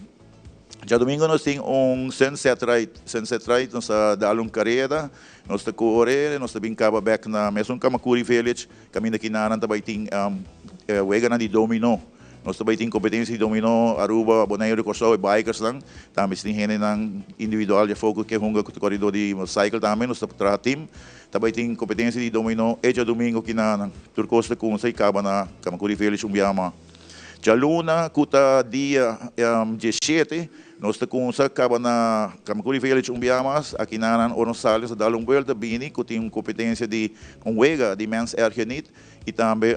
Já domingo nós temos sunset ride, nós damos uma carreira, nós corremos, nós brincamos back na mesma Kamakuri Village, caminho aqui na também tem wega de dominó. Nós também temos competência de dominó, Aruba, Bonaire, Corsol e bikers lang. Também tem gente individual, já foco que hunga com o corredor de cycle também, nós temos team. Também tem competência de dominó, e já domingo aqui na Turcosta com sei caba na Kamakuri Village biama. Já luna, kuta dia 17, nós temos acaba na Kamakuri Village biamas, aqui na Oronsales, dá uma volta bini, que tem competência de wega de Men's Air Unit, e também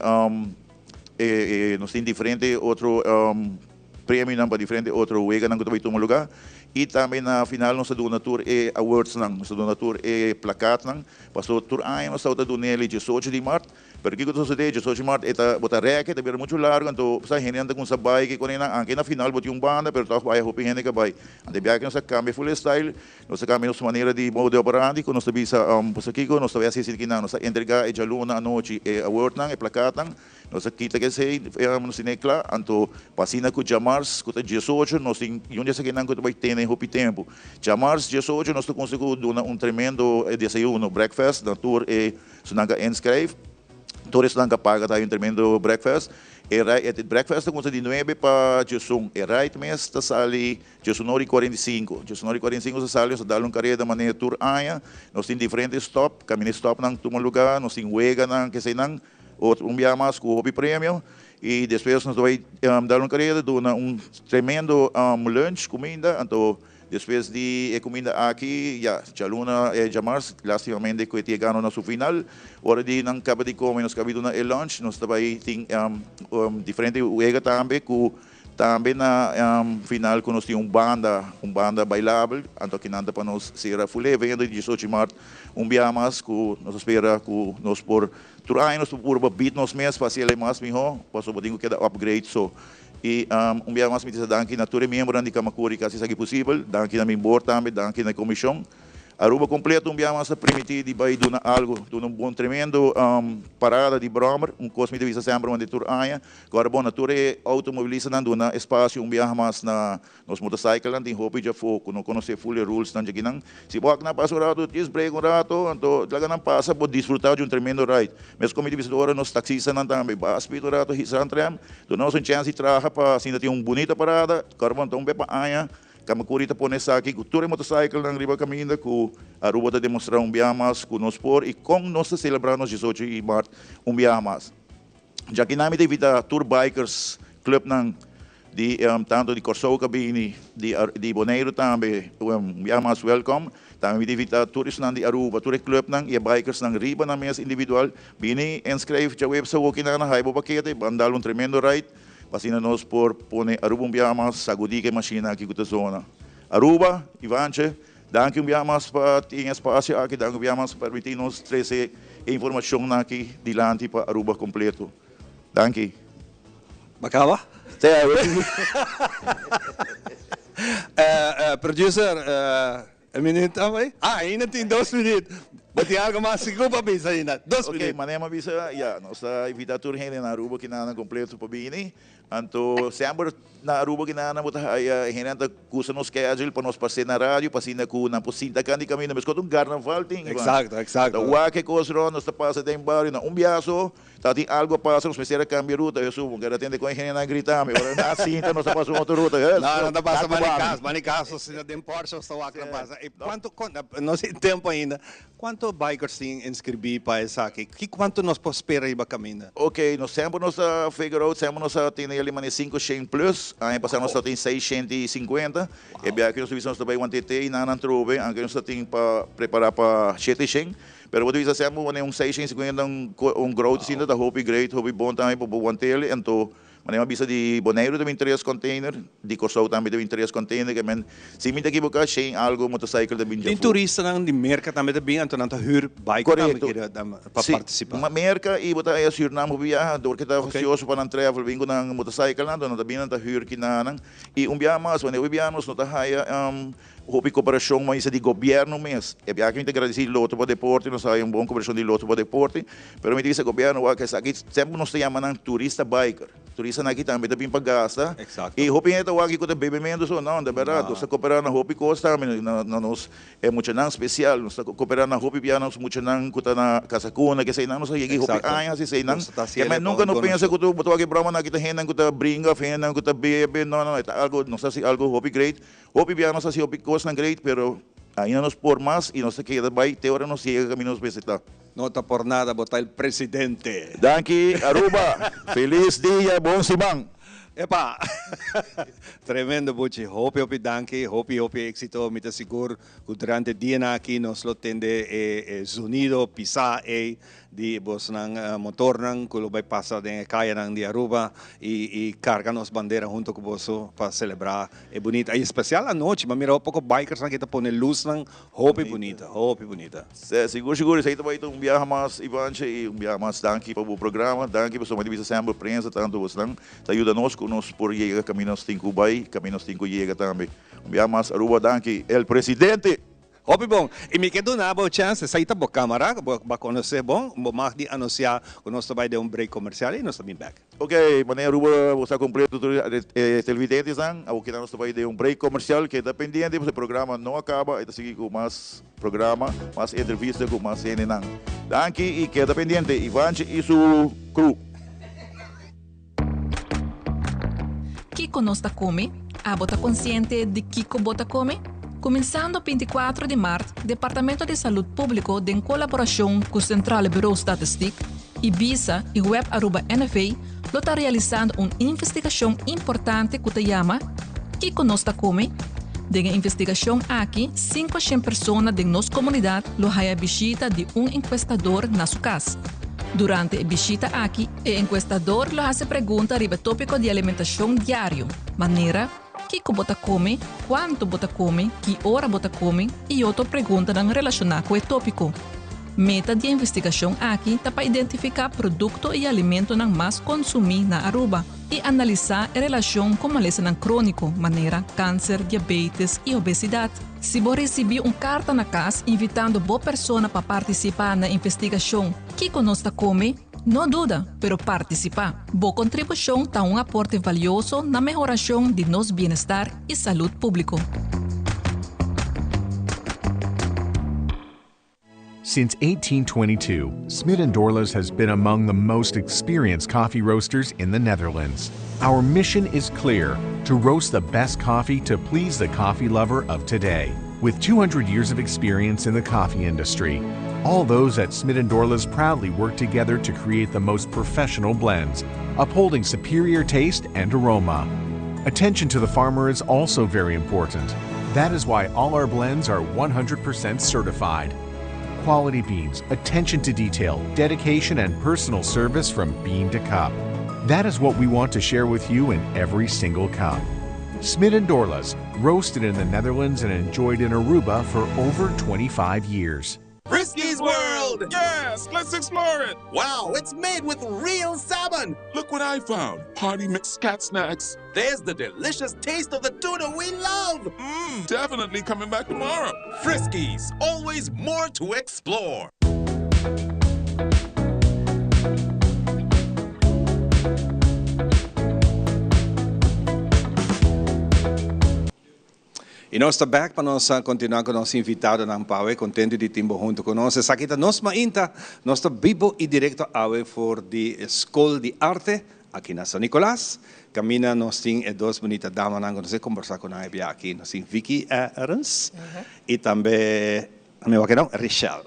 nós temos diferente outro prêmio para diferente outro wega que também toma lugar. E também na final nós temos tour e awards nós temos tour e placat passou tour aí nós estamos dando nele 18 de março. Porque quando você tem 18 de março eta bota reque também muito largo então sai gente anda com sabai que quando aqui na final botou banda pero tá vai hopi gente que vai. Ande viagem nós cambia full style, nós cambia nossa maneira de modo operandi, nós também nós aqui nós também assistir que nós entregar e jaluna à noite e award e placat nós aqui que sei nós necla então passina com Jamars com 18 nós onde se que não vai ter nem hopi tempo. Jamars 18 nós conseguimos tremendo desayuno breakfast na tour e sunanga inscribe. Todos não paga tá um tremendo breakfast. Breakfast começa de 9 para 18. Right mês está sali 19:45. 19:45 se sali, se dá uma carreira da maneira tour aia. Nós temos diferentes stop, caminho stop nang tuma lugar, nós temos wega nang que sei nang outro dia mais com hobby prêmio e depois nós vai dar uma carreira do tremendo lunch comida, então depois de comida aqui, já luna Jamars, lastimamente que chegamos na sua final, hora de não acaba de comer, nós acabamos na lunch, nós também tem diferente wega também, que também na final que nós temos banda bailável, então que nada para nós ser fulé, vendo de 18 de março, dia mais que nós espera que nós por turai nós por beat nós mesmos, para ser mais melhor, para só poder que upgrade so. E dia mais me diz danke na tour membro de Kamakuri que assim possível, danke na board também, danke na comissão. Aruba completo dia mais permitido de vai dar algo, dar bom tremendo parada de Brahma, cosme de visa sempre onde tour aia. Agora bom na tour automobilista dando na espaço dia mais na nos motorcycle tem hobby já foco, não conhecer full rules tanto que não. Se boa na passo rato, diz break rato, então lá não passa por desfrutar de tremendo ride. Mas como de visitor nos taxistas não também, baspito rato, hisran tram, do nosso chance de trabalhar para assim ter bonita parada, agora bom então bepa aia. Kamakuri está pondo aqui, com toda a motorcycle na riba caminho, com a Aruba está demonstrando dia mais com nós por e com nós celebramos 18 de março dia mais. Já que nós temos a Tour Bikers Club de tanto de Corsol Cabini, de Bonaire também, dia mais welcome. Também temos a Touristas de Aruba, Tour Club e Bikers na riba na mesa individual. Bini inscreve já website aqui na Haibo Paquete, mandar tremendo ride. Pasina nós por pone Aruba biama sagudi que machina aqui com a zona. Aruba, Ivanche, Danke mas para ter espaço aqui, danke mas para permitir-nos trazer informação aqui dilante para Aruba completo. Danke. Bacaba? Producer, een minuut também? Ainda tem 2 minutos. Mas tem algo mais seguro para pensar ainda. 2 minutos. Ok, manema bisa, ya, nossa invitatur hen na Aruba kinana completo para bini. Anto, sempre na Aruba kinana mo tayo hen anta kusa nos schedule para nos passer na rádio, passer na ku na posinta kandi kami na mesco carnaval ting. Exacto, exacto. Da que cosro nos passa de barrio na biaso, tem algo passa nos precisa cambiar ruta, eu subo, que atende com hen na gritar, me ora na cinta nos passa outra ruta. Não passa manicaso, se não tem Porsche, só aqui passa. E quanto não sei tempo ainda. Quanto bikers têm inscrever para essa aqui? Quanto nós podemos esperar aí para caminhar? Ok, nós sempre nos figure out, sempre nos tem ali mais 500 plus, aí passamos tem 650, e bem aqui nós visamos também um TT e na trove, aqui nós tem para preparar para 700, pero vou dizer sempre um 650 growth ainda da Hopi Great, Hopi Bom também para o tele, então Manema bisa di Bonaire também 3 container, di Corsau também também 3 container, que men se me daqui boca sem algo motorcycle também. Tem turista nang di merca também também, então não tá huur bike também para participar. Ma merca e bota aí Suriname via, dor que tá ansioso para travel, vingo nang motorcycle não, não também não tá huur kinanang. E via mas, quando viamos não tá haya Hopi cooperação mais de governo mesmo. É bem que a gente agradece loto para deporte, nós aí bom cooperação de loto para deporte, pero me diz o governo que aqui sempre nos chamam turista biker. Turista aqui também para gastar. E Hopi é aqui com o bebimento só não, de verdade. Nós cooperando na Hopi Costa, nós é muito não especial. Nós cooperando na Hopi Pianos muito não com na Casacuna, que sei não, nós aqui Hopi anos e sei não. Mas nunca não pensa que tu botou aqui brama aqui tem com a bringa, com a bebê, não, algo, não sei algo Hopi Great. Hopi Pianos assim Hopi Costa great, pero ainda nos por mais e nós queda vai ter hora nos chega caminhos visitar. Não está por nada botar o presidente. Danke, Aruba. Feliz dia, bom simang. Epa, tremendo buchi. Hopi danke, hopi éxito. Me seguro que durante o dia aqui nós lo tende sonido, pisar di bos ng motor nang kulo vai passar de kaya nang di Aruba e carga nos bandeira junto com boso para celebrar. É bonito. É especial a noite, mas mira pouco bikers na kita pone luz nang hopi bonita, hopi bonita. Seguro, isso aí também um viaje mais Ivanche e viaje mais danke para o programa, danke para somos divisa sempre prensa tanto bos nang ajuda nós com nós por llegar caminos 5 bay, caminos 5 llega também. Viaje mais Aruba, danke el presidente. Hopi bom, e me quedo na boa chance, sair da boa câmara, para conhecer bom, mais de anunciar que nós vai dar break comercial e nós estamos back. Ok, maneira Aruba, você completo televidentes, aqui nós vai dar break comercial que está pendente, o programa não acaba, está seguir com mais programa, mais entrevista com mais CNN. Danke e queda pendente, Ivanche e sua crew. Kiko nos está come, a bota consciente de Kiko bota come? Começando 24 de março, o Departamento de Saúde Público, em colaboração com o Central Bureau Statistic, Ibiza e Web Aruba NFA, está realizando uma investigação importante que se chama Kiko nos está come? De investigação aqui, 500 pessoas de nossa comunidade loharam a visita de encuestador na sua casa. Durante a visita aqui, o encuestador se pergunta sobre o tópico de alimentação diário, maneira Kiko bota come, quanto bota come, que hora bota come e outra pergunta não relacionada com o tópico. Meta de investigação aqui é para identificar produto e alimento não mais consumir na Aruba e analisar a relação com maleza não crônico, maneira câncer, diabetes e obesidade. Se você receber carta na casa invitando boa pessoa para participar na investigação, Kiko nos está come, não duda, pero participar. Boa contribuição está aporte valioso na melhoração de nosso bem-estar e saúde público. Since 1822, Smit & Dorlas has been among the most experienced coffee roasters in the Netherlands. Our mission is clear: to roast the best coffee to please the coffee lover of today. With 200 years of experience in the coffee industry, all those at Smit & Dorlas proudly work together to create the most professional blends, upholding superior taste and aroma. Attention to the farmer is also very important. That is why all our blends are 100% certified. Quality beans, attention to detail, dedication, and personal service from bean to cup. That is what we want to share with you in every single cup. Smit and Dorla's, roasted in the Netherlands and enjoyed in Aruba for over 25 years. Frisky's World! Yes, let's explore it! Wow, it's made with real salmon! Look what I found. Party mix cat snacks. There's the delicious taste of the tuna we love! Definitely coming back tomorrow. Frisky's, always more to explore. E nós estamos back para nós continuar com o nosso invitado na Ampawe, contente de tempo junto conosco. Essa aqui nós mainta, nós estamos vivo e direto ao for de Escola de Arte aqui na São Nicolás. Camina nós temos duas bonitas damas que nós conversar com a aqui, nós temos Vicky Ernst e também a minha não, Richelle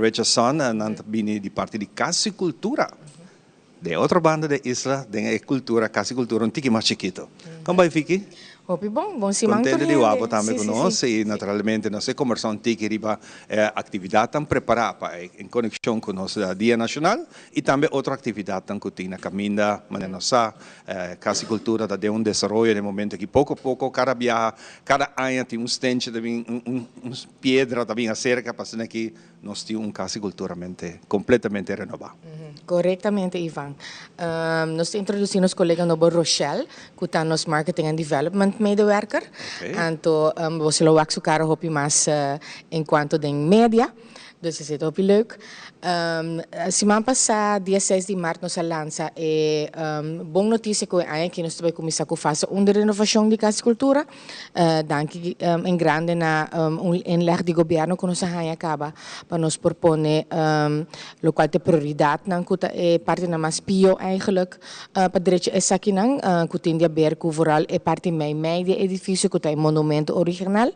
Richardson, nós vim de parte de Casa e Cultura. De outra banda de isla, de cultura, Casa e Cultura, um tique mais chiquito. Como vai, Vicky? Hopi bom Simão. Contente de Wabo também conosco e naturalmente nós conversamos que riba atividade tão preparada em conexão com o nosso Dia Nacional e também outra atividade tão que tem na caminha, mas nossa Casa e Cultura da de desenvolvimento no momento que pouco a pouco cada viaja, cada ano tem stand também pedra também a cerca para que nós temos Casa e Cultura completamente renovado. Corretamente, Ivan. Nós introduzimos os colegas novo Rochelle, que está nos Marketing and Development medewerker. Então, você lo wax cara hopi mais enquanto de média. Dus is het hopi leuk. Semana passada, dia 6 de março, nós lança boa notícia que nós também começamos a fazer uma renovação de Casa e Cultura. Danke em grande na inleg de governo que nós acaba para nos propor local de prioridade na parte na mais pio eigenlijk para direito essa aqui não que tem de ver que vooral parte mei de edifício que tem monumento original.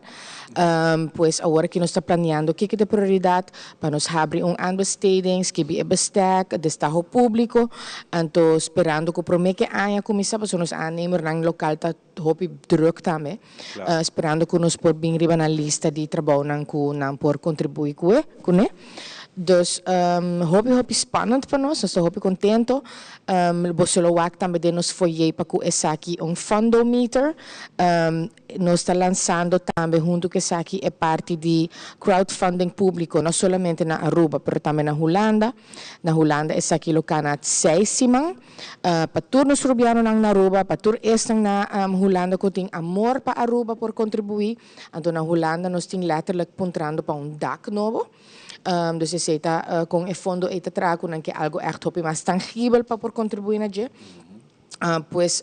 Pues agora que nós está planeando que de prioridade para nos abrir aanbestedings, que é bestek, destajo público, então esperando que o promete que haya começar para nos aannemer na local tá hopi druk também, esperando que nos por bem riba na lista de trabalho não por contribuir com né. Dus hopi spannend para nós, nós hopi contento. Você lo wak também de nos foi para que essa aqui fundometer. Nós está lançando também junto que essa aqui é parte de crowdfunding público, não somente na Aruba, mas também na Holanda. Na Holanda essa aqui lo canat 6 simang. Para turnos rubiano na Aruba, para tur na Holanda que tem amor para Aruba por contribuir. Então na Holanda nós tem letterlijk puntrando para dak novo. Dus je ziet dat con el fondo te trago que algo echt hopi más tangible para por contribuir na je. Pues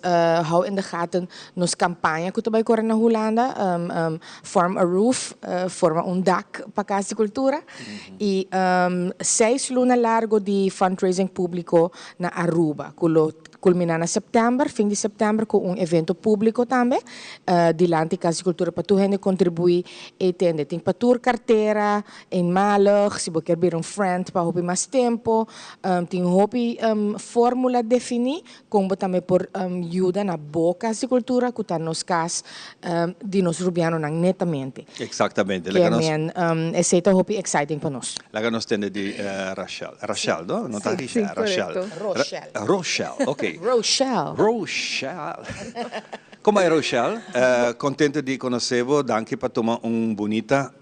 hou in de gaten nos campaña que também corre na Holanda, form a roof, forma dak para Casa e Cultura e 6 luna largo de fundraising público na Aruba, culmina na setembro, fim de setembro com evento público também, dilante Casa e Cultura para tu gente contribuir e tem para tur carteira em malig, se você quer ver friend para hopi mais tempo, tem hopi fórmula definir como também por ajuda na boa Casa e Cultura que está nos casos de nos rubiano netamente. Exatamente. Esse é hopi exciting para nós. Lá que nós temos de Rochelle, não? Não está Rochelle, ok. Rochelle. Como é Rochelle? Contente de conhecer-vos, danke por tomar bonita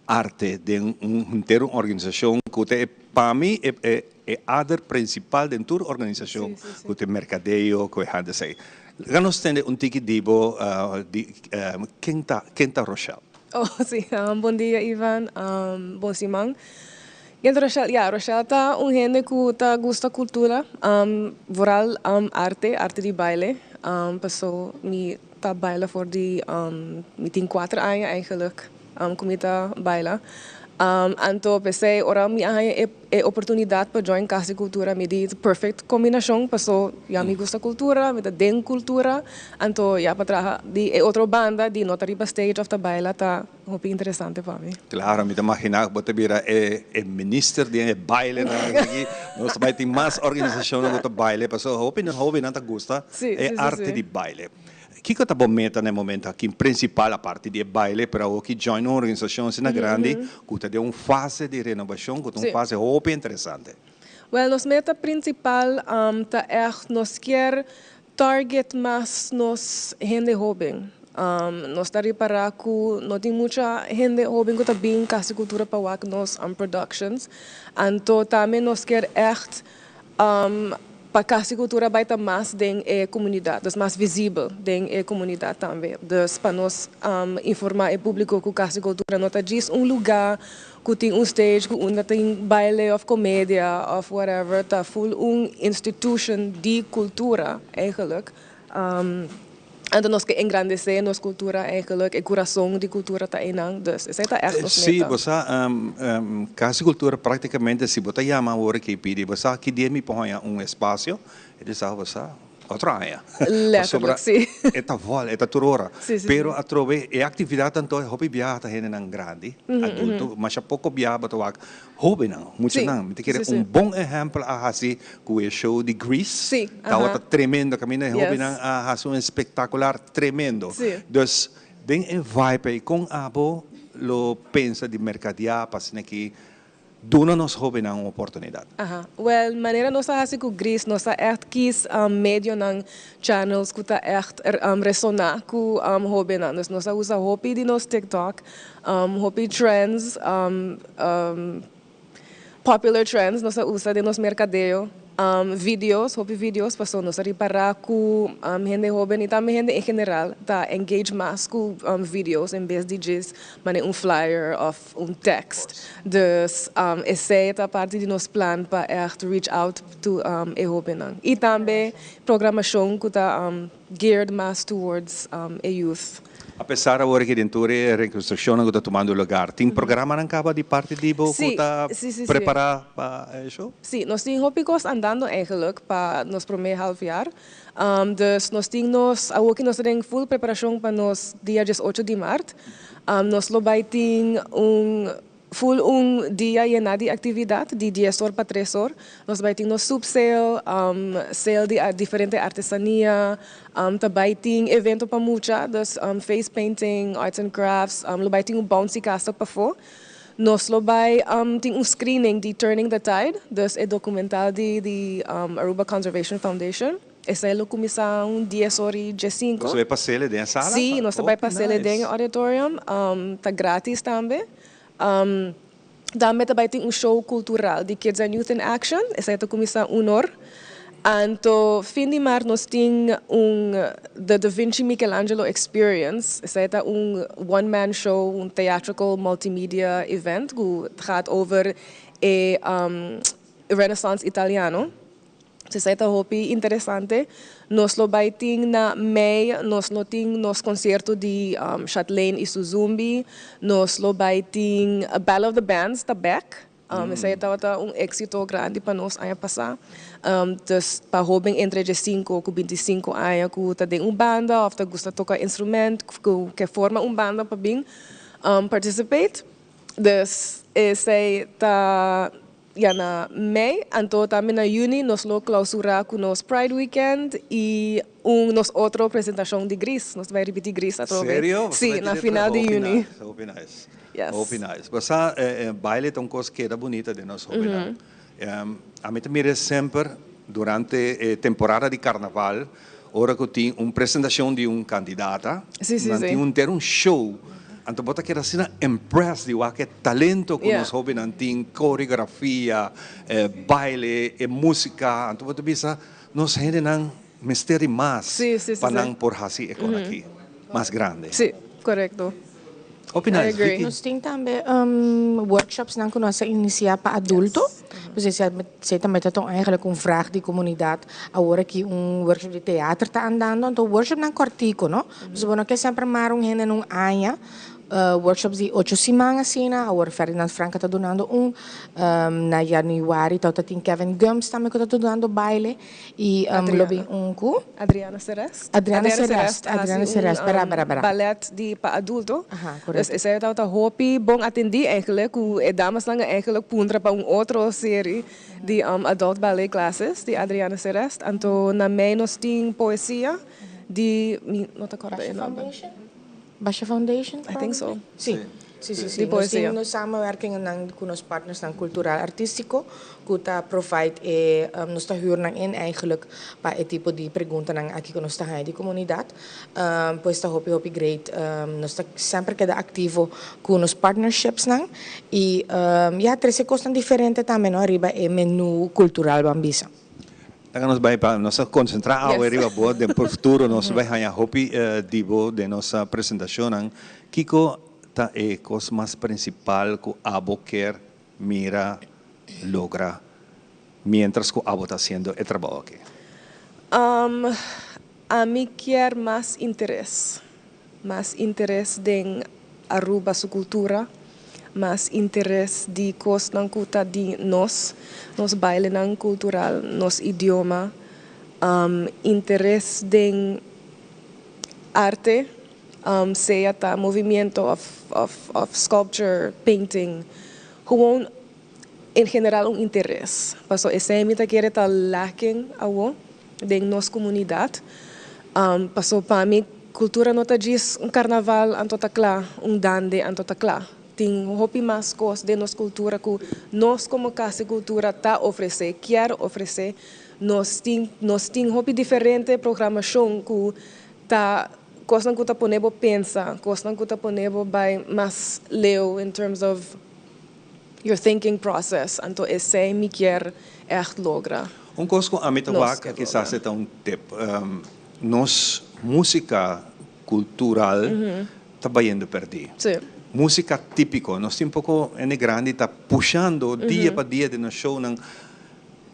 arte de inteira organização que para mim é a principal de toda organização que tem mercadeio, que é assim. Nós temos tique dibo de quem tá Rochelle. Oh, sim. Bom dia, Ivan. Bom Simão. Rochelle está gente que gosta cultura, vooral arte de baile. Passou me tá baila voor die me tem 4 anos eigenlijk, como tá baila. Então pensei, ora me é oportunidade para join Casa e Cultura, me di perfect combinação, passou me gosta cultura, me den cultura, então para trabalhar de outra banda de notariba stage of the baila tá muito interessante para mim. Claro, me imaginar que você vira minister de baile aqui, nós vai ter mais organização do baile, passou hobby não tá gosta, é arte de baile. O que está bom meta no momento aqui, principal a parte de baile para o que join uma organização assim grande, que tem uma fase de renovação, que tem uma fase muito interessante. Well, nossa meta principal tá nós quer target más nos gente joven. Nós está para que não tem muita gente jovem que está bem com a cultura para nos productions. Então também nós quer echt para a cultura vai estar mais dentro da comunidade, dus mais visível dentro da comunidade também. Dus para nós informar o público que a cultura não está diz lugar que tem stage, que tem baile of comédia of whatever, está full institution de cultura eigenlijk. En nós que engrandecer nossa cultura eigenlijk, o coração de cultura está inang, dus isso está echt nos sim, você casa cultura praticamente se você chama agora que pede, você que dia me põe espaço, eles sabem você outra área. Letterlijk, sim. Eta vol, eta turora. Sim. Pero a trove é atividade tanto hobby viajar tá gente nang grande, adulto, mas a pouco viajar para wak hobby não, muito não. Me quer bom exemplo a assim com o show de Grease. Sim. Tá outra tremendo caminho hobby não a um espetacular tremendo. Dus den en vibe com abo lo pensa de mercadear para que dona nos hobby na uma oportunidade. Well, maneira nossa assim com Grease, nossa echt kies medio ng channels que tá echt ressonar com hobby na. Nossa usa hobby de nos TikTok, hobby trends, popular trends, nossa usa de nos mercadeo. Videos, hobby videos, passou nós reparar com gente jovem e também gente em geral tá engage mais com videos em vez de just flyer of text. Dus essa é a parte de nosso plano para reach out to jovem. E também programação que tá geared mais towards youth. Apesar agora que dentro da reconstrução que está tomando lugar, tem programa na capa de parte de Ibo que está preparado para isso? Sim, nós temos hobby's andando eigenlijk para nos primeiro half jaar. Dus nós temos agora que nós temos full preparação para nos dia 18 de março. Nós tem full dia llena de atividade de 10 horas para 3 horas. Nós vai ter subsale, sale de diferente artesania, também tem evento para muita, dus face painting, arts and crafts, vai ter bouncy castle para fora. Nós vai ter screening de Turning the Tide, dus é documental de Aruba Conservation Foundation. Essa é a comissão 10 horas e 15. Você vai passar ele dentro da sala? Sim, nós vai passar ele dentro do auditorium, está grátis também. Também tem show cultural de Kids and Youth in Action, essa é a comissão honor. Então, fim de março nós temos the Da Vinci Michelangelo Experience, essa é one-man show, theatrical multimedia event que gaat over Renaissance italiano. Essa é hobby interessante. Nós lo vai ter na May, nós lo temos nos concerto de Chatelaine e Suzumbi, nós lo vai ter a Battle of the Bands, tá back. Essa é êxito grande para nós ano passado. Dus para jovem entre 5 e 25 anos que tem banda, ou que gosta de tocar instrumento, que forma banda para bem participate. Dus essa é na May, então também na Juni nós lo clausura com nos Pride Weekend e nos outra apresentação de Grease, nós vai repetir Grease a vez. Sério? Sim, na final de Juni. Hope nice. Yes. Hope nice. Basta baile é uma coisa que era bonita de nós. A mim também sempre durante a temporada de carnaval, hora que tem uma apresentação de candidata, tem um show. Então, bota que era assim, impressed de que talento que nós jovens têm, coreografia, baile, música. Então, bota bisa, nós gente não mistério mais para não por assim aqui, mais grande. Sim, correto. Opinas? Nós temos também workshops que nós iniciamos para adultos. Você também tem eigenlijk vraag de comunidade. Agora que workshop de teatro está andando, então workshop não cortico, não? Você não quer sempre mais gente num ano. Workshops de 8 semanas assim, agora Ferdinand Franca está donando na januário, então tem Kevin Gums também que está donando baile e lobby Adriana Serest. Adriana Serest, para. Ballet de para adulto. Essa é a hobby bom atender eigenlijk, que damas lang eigenlijk puntra para outra série de adult ballet classes de Adriana Serest. Então na May nós tem poesia de não te acordo Basha Foundation? I think so. Sim. Di poesia. Nós samenwerking con ons partners ng cultural artístico, kuta provide nós huur ng in eigenlijk pa tipo di pergunta ng aqui con nós di comunidad. Pues ta hopi great. Nós sempre queda activo com nos partnerships nang e trece cosas diferentes também no arriba e menu cultural bambisa. Nos vai para nossa concentrar ao arriba boa de por futuro nós vai ganhar hopi dibo de nossa apresentação Kiko ta é coisa mais principal que o abo quer mira logra mientras que o abo está haciendo el trabajo aqui. A mí quer mais interesse de Aruba sua cultura, mais interesse de coisas não cuta de nós baile não cultural, nos idioma, interesse de arte. Seja tá movimento of sculpture, painting, gewoon em geral interesse. Paso esse é mita querer tá lacking awo de nossa comunidade. Paso para mim cultura nota diz carnaval antota klá, dande antota klá. Tem hopi mais coisas de nossa cultura que nós como casa cultura tá quer oferecer. Nós tem hopi diferente programação que tá coisas que tá ponebo pensa, coisas que tá ponebo by mas leu in terms of your thinking process. Então esse me quer echt logra. Coisa que a mim toca quizás é tip. Nos música cultural tá indo perder. Sim. Música típico, nós tem pouco grande tá puxando dia para dia de no show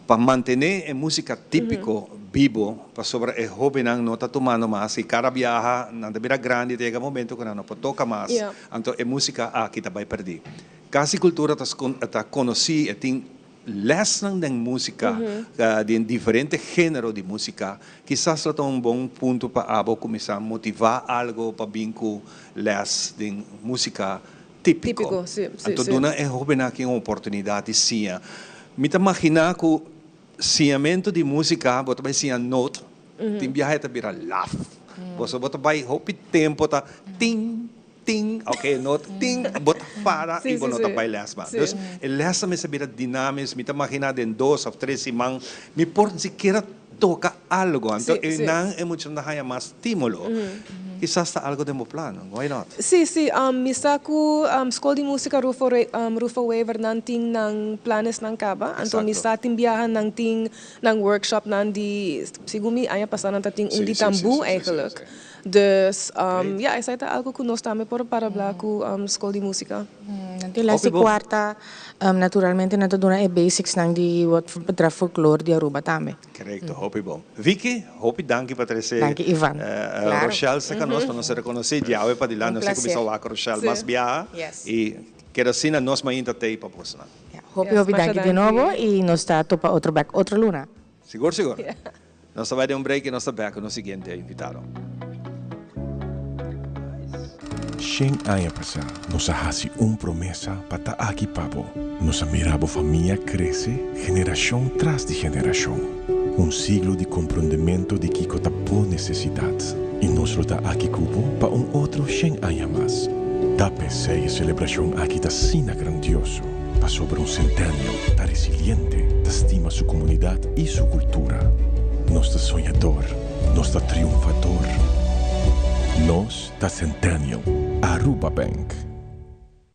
para manter a música típico vivo, para sobre o jovem não está tomando mais, e cada viaja, não é grande, chega momento que não toca mais, então a música aqui está vai perder. Cada cultura está conhecida e tem lesson de música, de diferentes gêneros de música, quizás é bom ponto para começar a motivar algo para vir com les de música típico. Então, dona é jovem aqui uma oportunidade, sim. Me imagina que o ciamento de música, você vai ser note, tem viagem para virar laugh. Você vai hopi tempo tá ting ting, ok, note ting, bota para e você não vai lesma. Então, o lesma me sabia dinâmico, me imagina de 2 ou 3 semanas, me por sequer toca algo, então não é muito mais estímulo. Quizás está algo de meu plano, why not? Sim, misa ko Escola de Música Rufo Waver nanting ng planes ng kaba. Então misa timbiyahan ng workshop di sigumi aya pasanan tating undi tambu eigenlijk. Dus essa é algo que nós também para falar com Escola de Música. Nanti lasi quarta naturalmente nato dona e basics nang di wat para folklore di Aruba também. Correto, hopi bom. Vicky, hopi danke Patrícia. Danke Ivan. Rochelle se conosco, para nos reconhecer, já é para dilar, nós começamos a Rochelle mais viaja e quero assim nós ainda tem para postar. Hopi danke de novo e nós está topa outra luna. Seguro. Nós vai dar break e nós está back no seguinte invitado. Shen aya pasa, nos hace promesa para aquí pavo. Nos mirabo familia crece, generación tras de generación. Siglo de comprendimiento de que por necesidad. Y nos lo da aquí cubo para otro Shen aya más. Da PC celebración aquí da sina grandioso. Pa sobre centenio, da resiliente, da estima su comunidad y su cultura. Nos da soñador, nos da triunfador. Nos da centenio. Aruba Bank.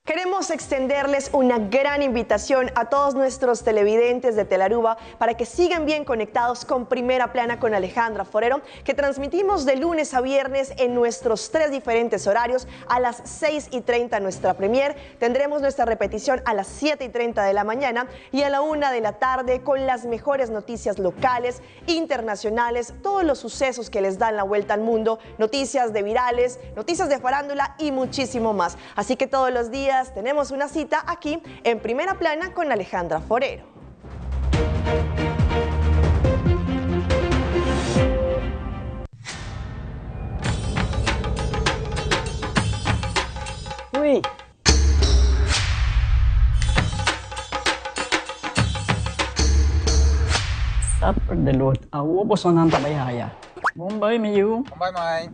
Queremos extenderles una gran invitación a todos nuestros televidentes de Telaruba para que sigan bien conectados con Primera Plana con Alejandra Forero, que transmitimos de lunes a viernes en nuestros 3 diferentes horarios. A las 6:30 nuestra premier, tendremos nuestra repetición a las 7:30 de la mañana y a la 1 de la tarde con las mejores noticias locales, internacionales, todos los sucesos que les dan la vuelta al mundo, noticias de virales, noticias de farándula y muchísimo más. Así que todos los días tenemos una cita aquí en Primera Plana con Alejandra Forero. Uy. Sapper de lot awo bosonan tabayaya. Bombay mayu. Bombay mai.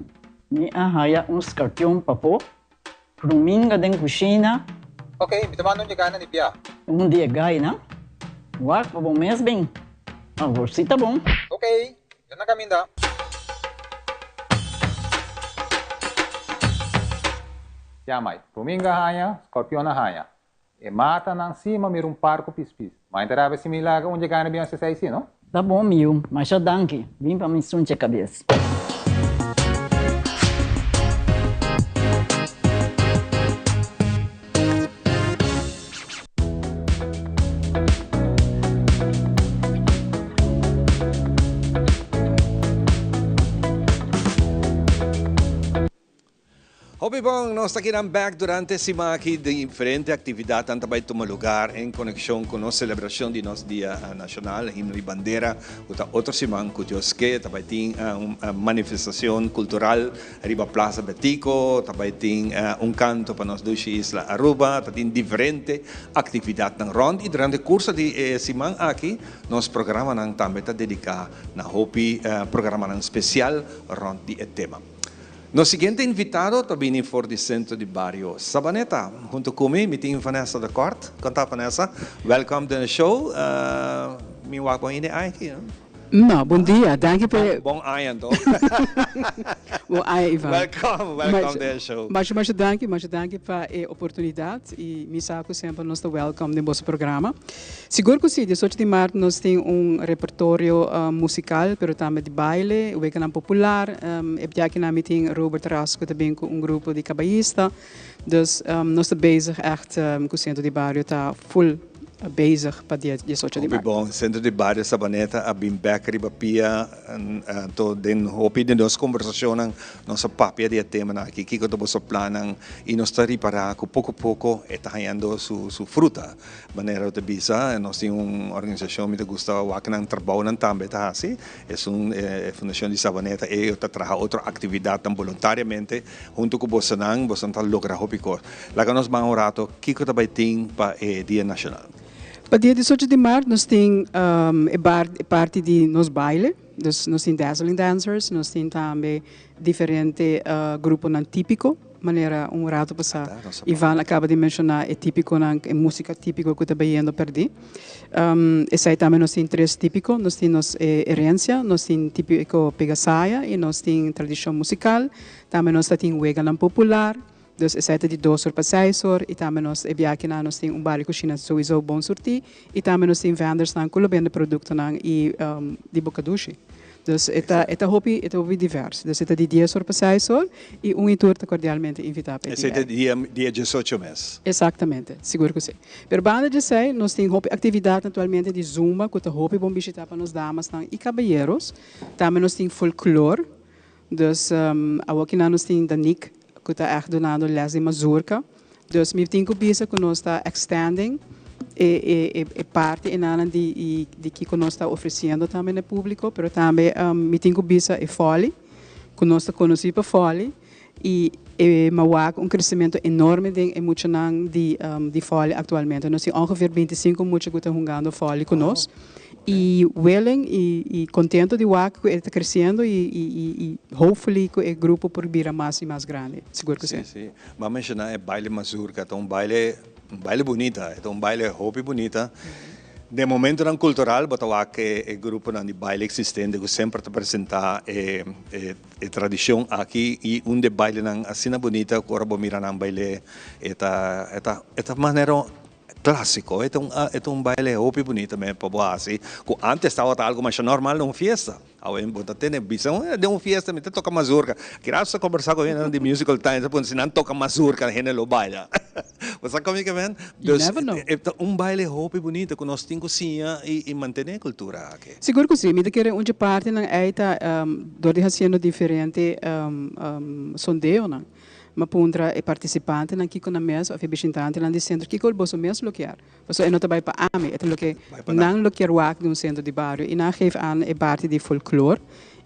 Ni ahaya uns kartyong papo. Fruminga den kusina. Okay, mitamano niya gana ni Pia. Dia gay na. Wak, pabong mes bing. Sita bong. Okay, yan na kami da. Yamay, Fruminga hanya, Scorpion na hanya. E mata ng sima mirong parko pispis. Mainterava si Milaga onde gana biang sa saisi, no? Tá bom, Mil, mas já danke. Vim para me sunte a cabeça. Hopi bong, nos takinang back durante si Maki de diferente actividad ang tabay tumalugar en koneksyon con nos celebrasyon di nos Dia Nacional, himno y bandera, uta otro simang kutiyos ke, tabay ting manifestasyon kultural, riba Plaza Betico, tabay ting un canto pa nos dushi Isla Aruba, tating diferente actividad ng rond, y durante kurso di simang aki, nos programa ng tambeta dedika na Hopi programa ng special rond di tema. No siguiente invitado também for de centro de barrio Sabaneta. Junto comigo, me tem Vanessa da Corte. Conta, Vanessa. Welcome to the show. Me wako ini aqui. No, bom dia. Dank je per... Bom ai, então. Bom ai, Ivan. Welcome to the show. Mas dank je para a oportunidade e me saco sempre nós welcome no nosso programa. Seguro que sim, 18 de março nós temos repertório musical, pero também de baile, o canal popular. E aqui na meeting Robert Rasco também com grupo de cabaísta. Dus nós estamos bezig echt com o centro de barrio está full bezig para dia 18 de março. Bom, centro de barrio Sabaneta, a Bimbeck, Ribapia, to den hopi de nos conversação nossa papia de tema aqui, que eu estou planando e nós estamos para que pouco a pouco está ganhando su fruta. Maneira de bisa, nós temos uma organização que gosta de fazer trabalho também, tá assim? É uma fundação de Sabaneta e eu trabalho outra atividade voluntariamente junto com você está logrando hopi coisa. Lá que nós vamos orar, que eu também tenho para o Dia Nacional. Para dia 18 de março, nós temos parte de nos baile, nós temos dazzling dancers, nós temos também diferentes grupos típicos, maneira rato passar. Ivan acaba de mencionar é típico, é música típica que está bem perdi. Esse aí também nós temos 3 típicos, nós temos herência, nós temos típico pegasaia e nós temos tradição musical, também nós temos vegan popular. Dus is het die 2 uur per 6 uur. En dan nos ebiaki na nos ting umbari kusina sowieso bon sorti. En dan nos ting vendors na kulobende producten na di bokadushi. Dus het hopi divers. Dus het die 10 uur per 6 uur. E tour te cordialmente invitar para esse é dia 18 mês. Exatamente, seguro que sim. Per banda de sei, nós temos hopi atividade atualmente de zumba, que hopi bom visitar para nos damas e caballeros. Também nós temos folclore. Dus aqui na nós temos Danik, que está echt donando les de mazurka. Dus me tenho que pensar que nós está extending e parte em nada de que nós está oferecendo também ao público, pero também me tenho que pensar e fole, que nós está conhecido para fole e mawak crescimento enorme de emocional de fole atualmente. Nós temos ongeveer 25 muitos que estão jogando fole conosco. E willing e contento de WAC que está crescendo e hopefully que o grupo por vir mais e mais grande. Seguro que sim. Sim. Mas mencionar é baile mazurka, é um baile bonita, é um baile hopi bonita. De momento não cultural, mas WAC é o grupo de baile existente que sempre te apresenta a tradição aqui e de baile assim bonita, que agora mira não baile esta maneira clássico, é um baile hopi bonito mesmo, para assim. Antes estava algo mais normal numa festa. Agora, você tem visão de uma festa, me toca mazurka. Queria conversar com ele de musical time, se não toca mazurka, a gente não baila. Você comigo, man? É baile hopi bonito, que nós temos cozinha e manter a cultura aqui. Seguro que sim, me quero onde parte na eita, dor de fazendo diferente sondeo, não? Mas puntra é participante na kiko na mesa, ou representante na de centro, kiko o bolso mesmo loquear. Você é nota vai para ame, é lo que não loquear wak de centro de barrio, e na geef aan é parte de folclore.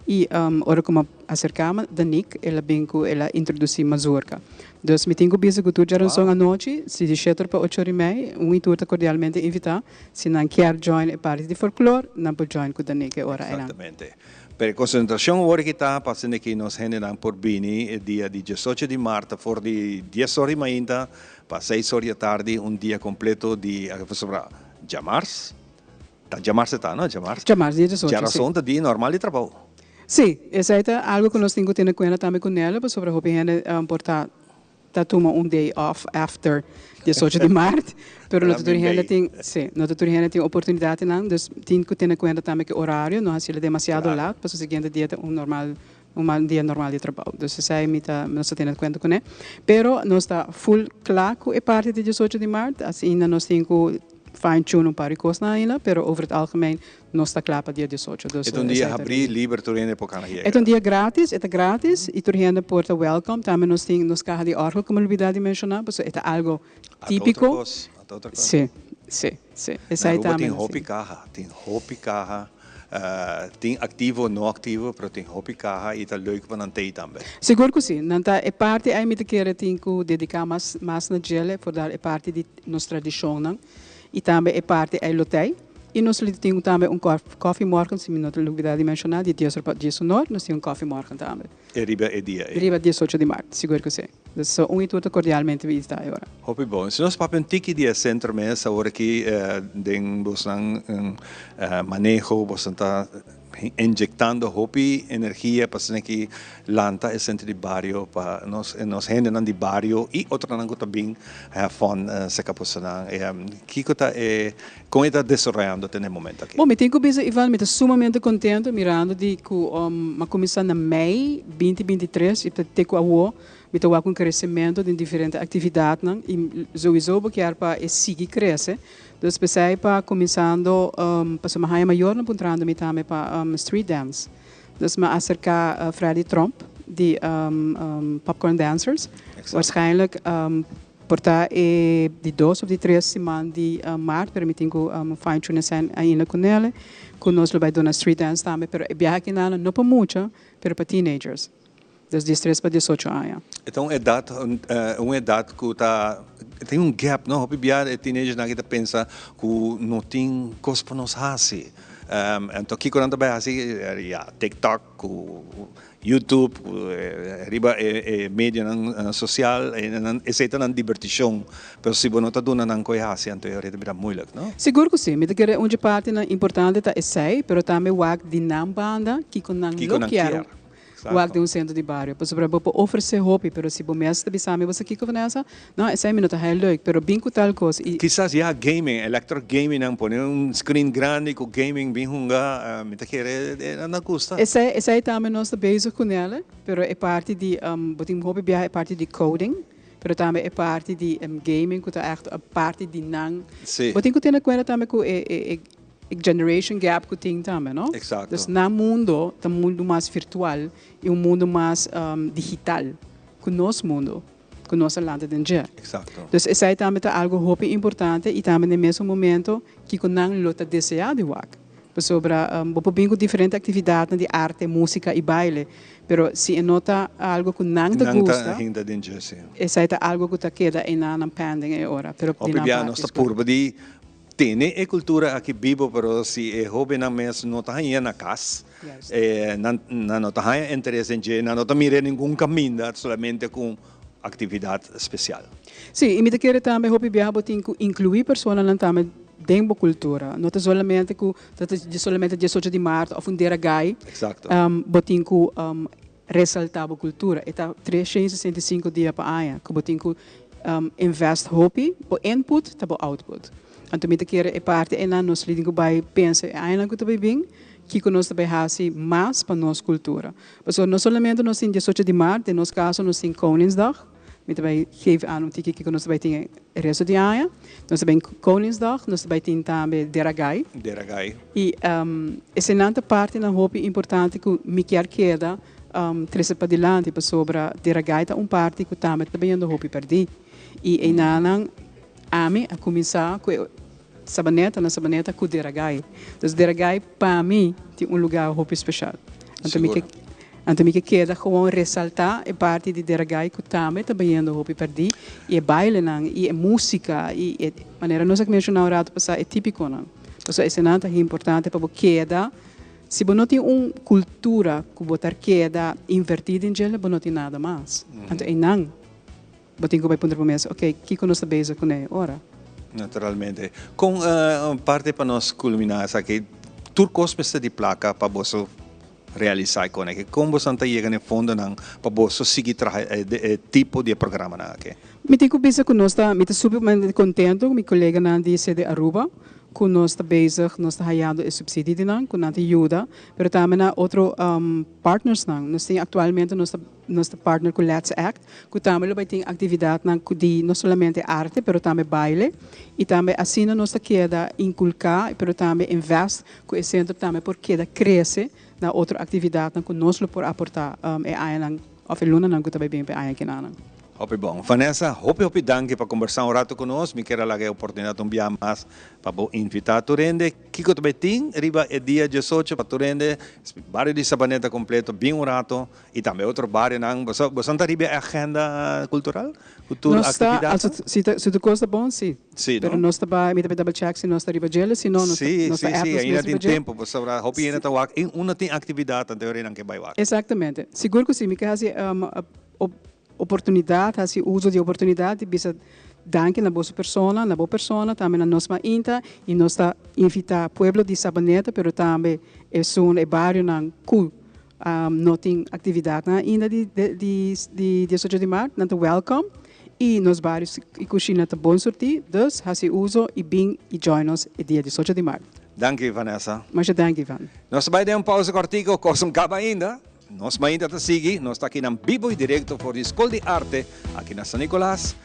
E ora como acercamos da Nick, ela binco, ela introduzir mazurka. Dus me tenho bisa que tu já rançou à noite, se de 7 para 8 e meia, tour cordialmente invitar, se não quer join é parte de folclore, não pode join com da Nick, ora é Exatamente. Pero concentración ahora que está pasando que nos generan por Bini el día 18 de marzo, por de 10 horas de mañana, para 6 horas de tarde, un día completo de Jamars. Jamars está, ¿no? Jamars, dia 18. Já razão do dia normal de trabalho. Sim, essa é algo que nós temos que ter em conta também com ela, sobre a gente portar toma um day off after 18 de março, pero nós tem oportunidade não, dus tem que ter em conta também que o horário não é demasiado lá, para o seguinte dia um dia normal de trabalho. Dus essa é nós temos em conta com ela. Pero nós está full claro que é parte de 18 de março, assim nós temos que fine-tune para coisas ainda, pero over het algemeen nós está claro para dia 18. Dus, é dia abrir livre turene por cada dia. É dia grátis, e turene porta welcome. Também nós temos nos carros de orgel, como eu de mencionar, porque é algo típico. Sim. Essa é também. Tem roupa carro, tem ativo, não ativo, pero tem roupa carro e está leuk para não ter também. Seguro que sim. Não tá é parte aí me querer tem que dedicar mais na gele, por dar é parte de nossa tradição, não? E também é parte do lotei. E nós temos também coffee morgen, se não tenho de mencionar, de dia sonor, nós temos coffee morgen também. Riba 18 de março, seguro que sim. Então, e tudo cordialmente está agora. Hope bom. Se nós papel tiki dia centro mesa, agora que den bosan manejo, bosan tá injectando hopi energia para que lanta é centro de barrio para nós generam de barrio e outra não também fon se capoçana que tá com está desenvolvendo até no momento aqui. Bom, me tenho que dizer Ivan, me estou sumamente contente mirando de que uma comissão na Mei 2023 e ter com a UO me estou com crescimento de diferentes atividades e sowieso porque para seguir crescer. Dus we zijn começando para uma raia maior no pontrando me também para street dance. Dus me acerca Freddy Trump de popcorn dancers. Waarschijnlijk porta de 2 of de 3 semanas de maart permitindo fine tune zijn ainda com ele. Conosco vai dar street dance também, pero viaja aqui não para muito, pero para teenagers. Dus de 3 para 18 anos. Então, uma idade que tem gap, não? Hopi biar teenagers na kita pensa que não tem coisa para nós fazer. Então, aqui quando também assim, TikTok, YouTube, riba mídia social, essa é divertição. Mas se você não está dando nada com isso, então é muito muito, não? Seguro que sim. Me dizer onde parte importante é essa, mas também o act de não banda que com não quero. O de centro de bairro. Por exemplo, oferecer roupa, mas se você mestre sabe você que começa, não, essa é minuto é leuk, mas bem com tal coisa. Quizás gaming, electric gaming, não põe screen grande com gaming bem hunga, me tá querer não custa. Essa é também nós bezig com ela, mas é parte de botem roupa é parte de coding. Pero também é parte de gaming, que é parte de não. Botem que tem conta também com generation gap que tem também, não? Exato. Então, no mundo, um mundo mais virtual e um mundo mais digital, que nosso mundo, que nossa landa de dia. Exato. Então, isso é também algo muito importante e também no mesmo momento que não lota desejar de WAC. Sobre bem com diferentes atividades de arte, música e baile, pero se nota algo que não te gusta, isso é algo que te queda em na pending agora. Pero nossa curva de tem a cultura aqui vivo, pero se é jovem na mesa não está aí na casa, não está aí interesse em não está mirando nenhum caminho, somente com atividade especial. Sim, e me quero também incluir pessoas não também dentro da cultura, não é somente somente 18 de março ou um dia gai, botin que ressaltar a cultura, está 365 dias para ano, que botin que invest hopi, o input, tá o output. Então, me quero é parte e nós lidamos com pensa ainda que também bem que nós também fazemos mais para nossa cultura. Porque não somente nós temos 18 de março, no nosso caso nós temos Koningsdag, me também geef aan um tiki que nós também temos o resto de ano, nós também Koningsdag, nós também temos também Deragai. E essa é outra parte na roupa importante que me quer queda trazer para diante sobre Deragai é parte que também ando roupa perdi e não a começar com sabaneta com Deragai. Então, Deragai, para mim, tem lugar roupa especial. Então, me queda gewoon ressaltar a parte de Deragai que também ando roupa perdi e baile, e música, e maneira nós que mencionamos rato passar é típico. Então, isso é importante para queda se você não tem uma cultura que você quer invertir em ela, você não tem nada mais. Então, não. Você tem que vai para mesa, ok, o que nós estamos com ele agora? Naturalmente. Com parte para nós culminar, que turcos precisa de placa para você realizar com ele. Como você está chegando no fundo para você seguir tipo de programa aqui? Me tenho que pensar que nós estamos super contente com meu colega de sede Aruba, que nós estamos bezig, nós estamos ganhando o subsídio que nós ajuda, mas também outros partners nós temos atualmente nós partner com Let's Act, que também tem atividade de não somente arte, mas também baile, e também assim nós queda inculcar, mas também invest, que o centro também porque cresce na outra atividade que nós por aportar of luna nang kutabay bem para aqui na. Hope bom. Vanessa, hope danke para conversar um rato conosco. Me quero lá a oportunidade de enviar mais para invitar a Turende. Kiko também tem, riba é dia 18 para Turende, barrio de Sabaneta completo, bem um rato, e também outro barrio nang. Você está riba a agenda cultural? Cultura, atividade? Se tu gosta bom, sim. Sim, pero nós está me double check se nós está riba gel, se não nós ainda tem tempo, você sabe, hope ainda está wak, uma tem atividade anterior não que vai wak. Exatamente. Seguro que sim, me quer oportunidade, assim, uso de oportunidade, bisa danke na boa pessoa, também na nossa inta, e nós está invitar pueblo de Sabaneta, pero também é bairro na cool, não tem atividade ainda de 18 de março, não welcome, e nos bairros e cozinha está bom sortir, dus, assim, uso e bem e join us no dia 18 de março. Danke, Vanessa. Mas danke, Ivan. Nós vamos dar pausa cortico, coisa acaba ainda. Nós ainda está seguindo, nós está aqui na vivo e direto por Escola de Arte, aqui na San Nicolás,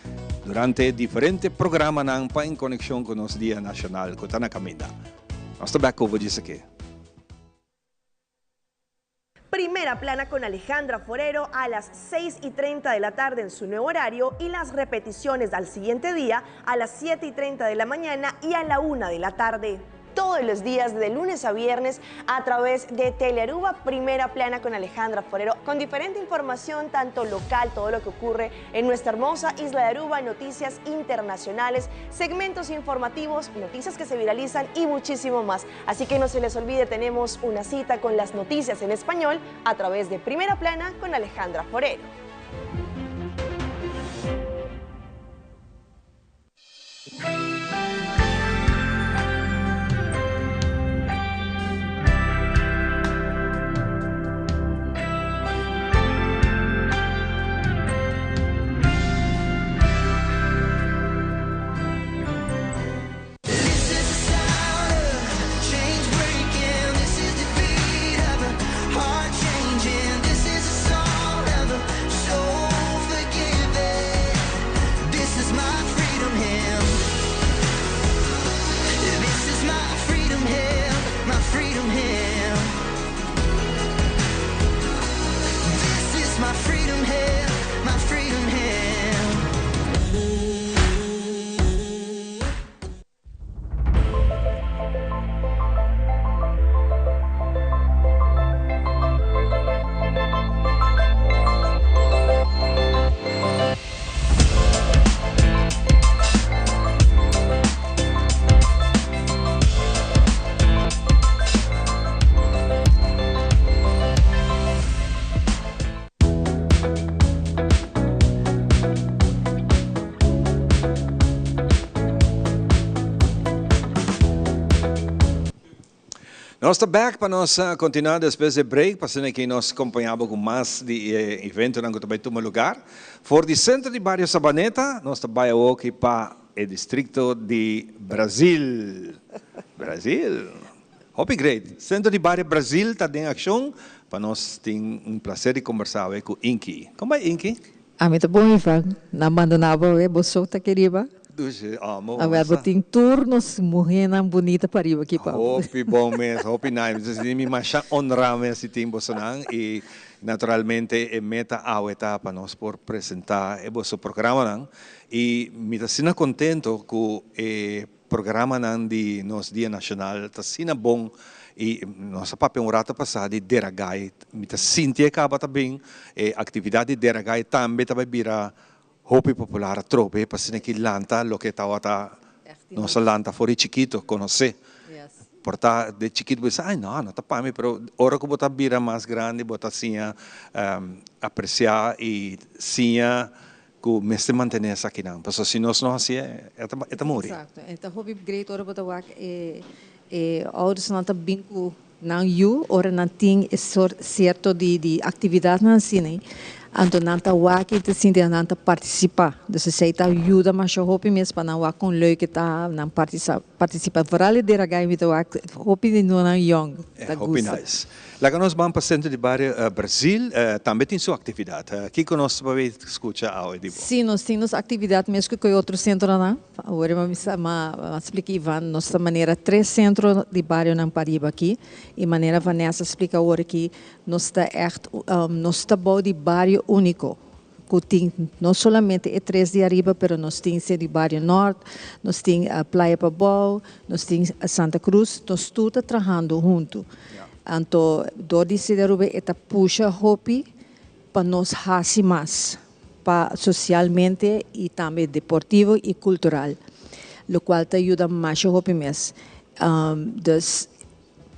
durante diferentes programas em conexão com o nosso Dia Nacional, que está na caminha. Nós estamos back over disso aqui. Primera plana con Alejandra Forero a las 6:30 de la tarde en su nuevo horario y las repeticiones al siguiente día a las 7:30 de la mañana y a la 1 de la tarde. Todos los días, de lunes a viernes, a través de Telearuba, Primera Plana con Alejandra Forero, con diferente información, tanto local, todo lo que ocurre en nuestra hermosa isla de Aruba, noticias internacionales, segmentos informativos, noticias que se viralizan y muchísimo más. Así que no se les olvide, tenemos una cita con las noticias en español a través de Primera Plana con Alejandra Forero. Nós estamos back para nós continuar depois do break, passando que nós acompanhamos com mais de evento que também toma lugar. For the centro de Barrio Sabaneta, nós estamos aqui para o distrito de Brasil. Brasil. Hope great. Centro de Barrio Brasil está em ação, para nós ter prazer de conversar com Inky. Como é Inky? Muito bom, Ivan. Na abandonava o bolsota querida. Agora tem turnos morrendo bonita para ir aqui para. Hope bom mesmo, hope nice. Me macha honrar mesmo se tem bolsonaro e naturalmente meta a etapa nós por apresentar o programa e me está sendo contento com o programa de nosso Dia Nacional está sendo bom e nossa papel rato passado de Deragai me está sentindo que acaba também atividade de Deragai também vai virar Hopi popular trope, para que lanta, lo que estava nossa lanta fora chiquito, conhecer. portar de chiquito, pues, ay, no está para mí, pero ahora que botar vira más grande, botar assim, apreciar y sinha que me se mantener aqui não. Porque se nós não assim, é morrer. Exato. Então, hobby great ora botar wak ouders não tá binco não you ora não tem certo de atividade não assim, então não tá wak e assim de não tá participar. Então se tá ajuda mas o hobby mesmo para não wak com leuke tá não participa vooral de ragai mit wak hobby de não young. É hobby nice. Lá que nós vamos para o centro de bairro Brasil, também tem sua atividade. Aqui que nós vamos escutar a audio. Sim, nós temos atividade mesmo que outro centro não. Agora vamos explicar Ivan, nossa maneira 3 centros de bairro na Pariba aqui e maneira Vanessa explica agora que nós está nós está bom de bairro único. Que tem não somente 3 de arriba, mas nós temos de bairro norte, nós temos a Praia Pabau, nós temos a Santa Cruz, nós tudo trabalhando junto. Então, do Ciderube está puxa hobby para nós fazer mais, para socialmente e também deportivo e cultural, o qual te ajuda mais o hobby mesmo.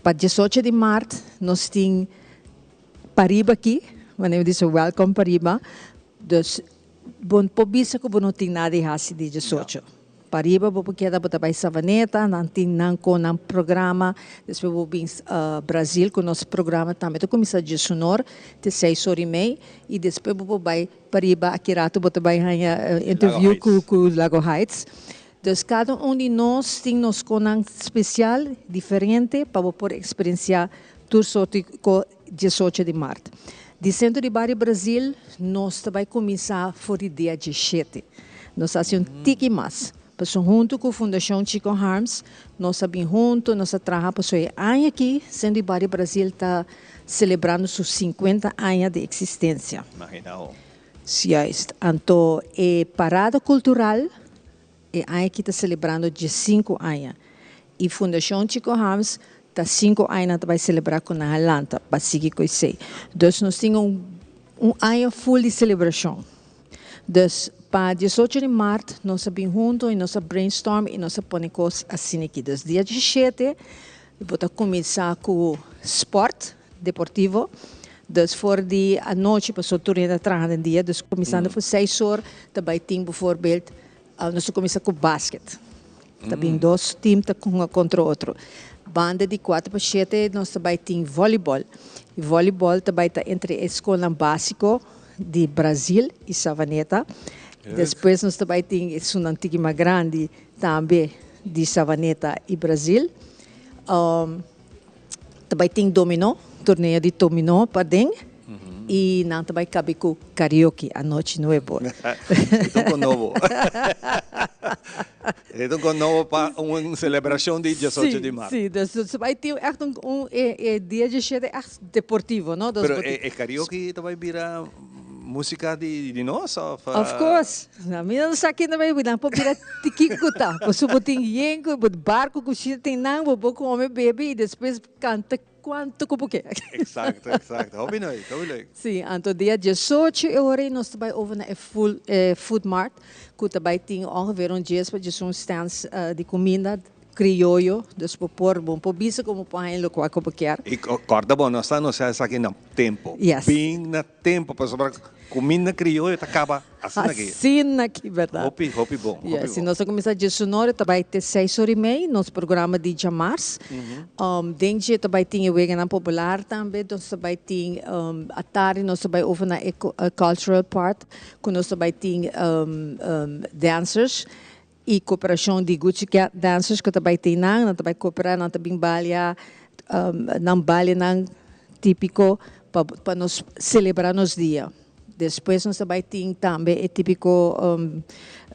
Para 18 de março, nós temos Pariba aqui, eu disse welcome Pariba, dus bom pobisa que não tem nada de fazer de 18. Pariba, porque da bota vai Savaneta, não tem não com um programa, depois vou vir Brasil com nosso programa também, tu começa de sonor, de 6h30 e depois vou vai Pariba, aqui rato bota vai interview com Lago Heights. Então cada de nós tem nos com um especial diferente para poder experienciar tudo sorte com 18 de março. De centro de Bairro Brasil, nós também começar por dia 17. Nós fazemos tiki mais. Passou junto com a Fundação Chico Harms, nós sabemos juntos, nós trabalhamos anos aqui, sendo que o Bairro Brasil está celebrando seus 50 anos de existência. Imagina. Sim, então, a parada cultural aqui está celebrando 15 anos. E a Fundação Chico Harms está 5 anos para celebrar com a Atlanta, para seguir com isso. Então, nós temos ano full de celebração. Então, para 18 de março, nós sabemos juntos e nós brainstorm e nós ponemos assim aqui. Desde dia 17, vou começar com esporte deportivo. Desde fora de a noite, passou turno de trabalho no dia. Desde começando por 6 horas, também tem, por exemplo, nós começamos com basquete. Também 2 times contra o outro. Banda de 4 para 7, nós também temos voleibol. E voleibol também está entre a escola básica de Brasil e Savaneta. Depois nós também temos uma antiga grande também de Savaneta e Brasil. Também tem dominó, torneio de dominó para dentro. E não também cabe com karaoke à noite no Ebor. Então com novo. Então com novo para uma celebração de 18 de março. Sim, dus vai ter dia de cheio deportivo, não? Pero karaoke também vira música de nós? Of course. Na minha não sabe também, não pode virar tiquikuta. Você botem yengo, bot barco, coxinha tem não, vou com homem bebe e depois canta quanto como que. Exato. Hobby não. Sim, então dia 18 nós também over na food mart, que também tem ongeveer dias para de stands de comida criollo, dus por bom, por bisa como para ele qual como quer. E corda bom, nós estamos aqui no tempo. Yes. Bem na tempo para sobrar comida criollo tá acaba assim aqui, verdade. Hopi bom. Yes, se nós começar de sonora, também ter 6h30, nosso programa de Jamars. Dentro também tem o Wegan Popular também, nós também tem à tarde, nós também over na cultural part, que nós também tem dancers. E cooperação de Gucci Dancers, que também tem nós também cooperar, nós também balha, não balha não típico para nós celebrar nos dias. Depois nós também tem também típico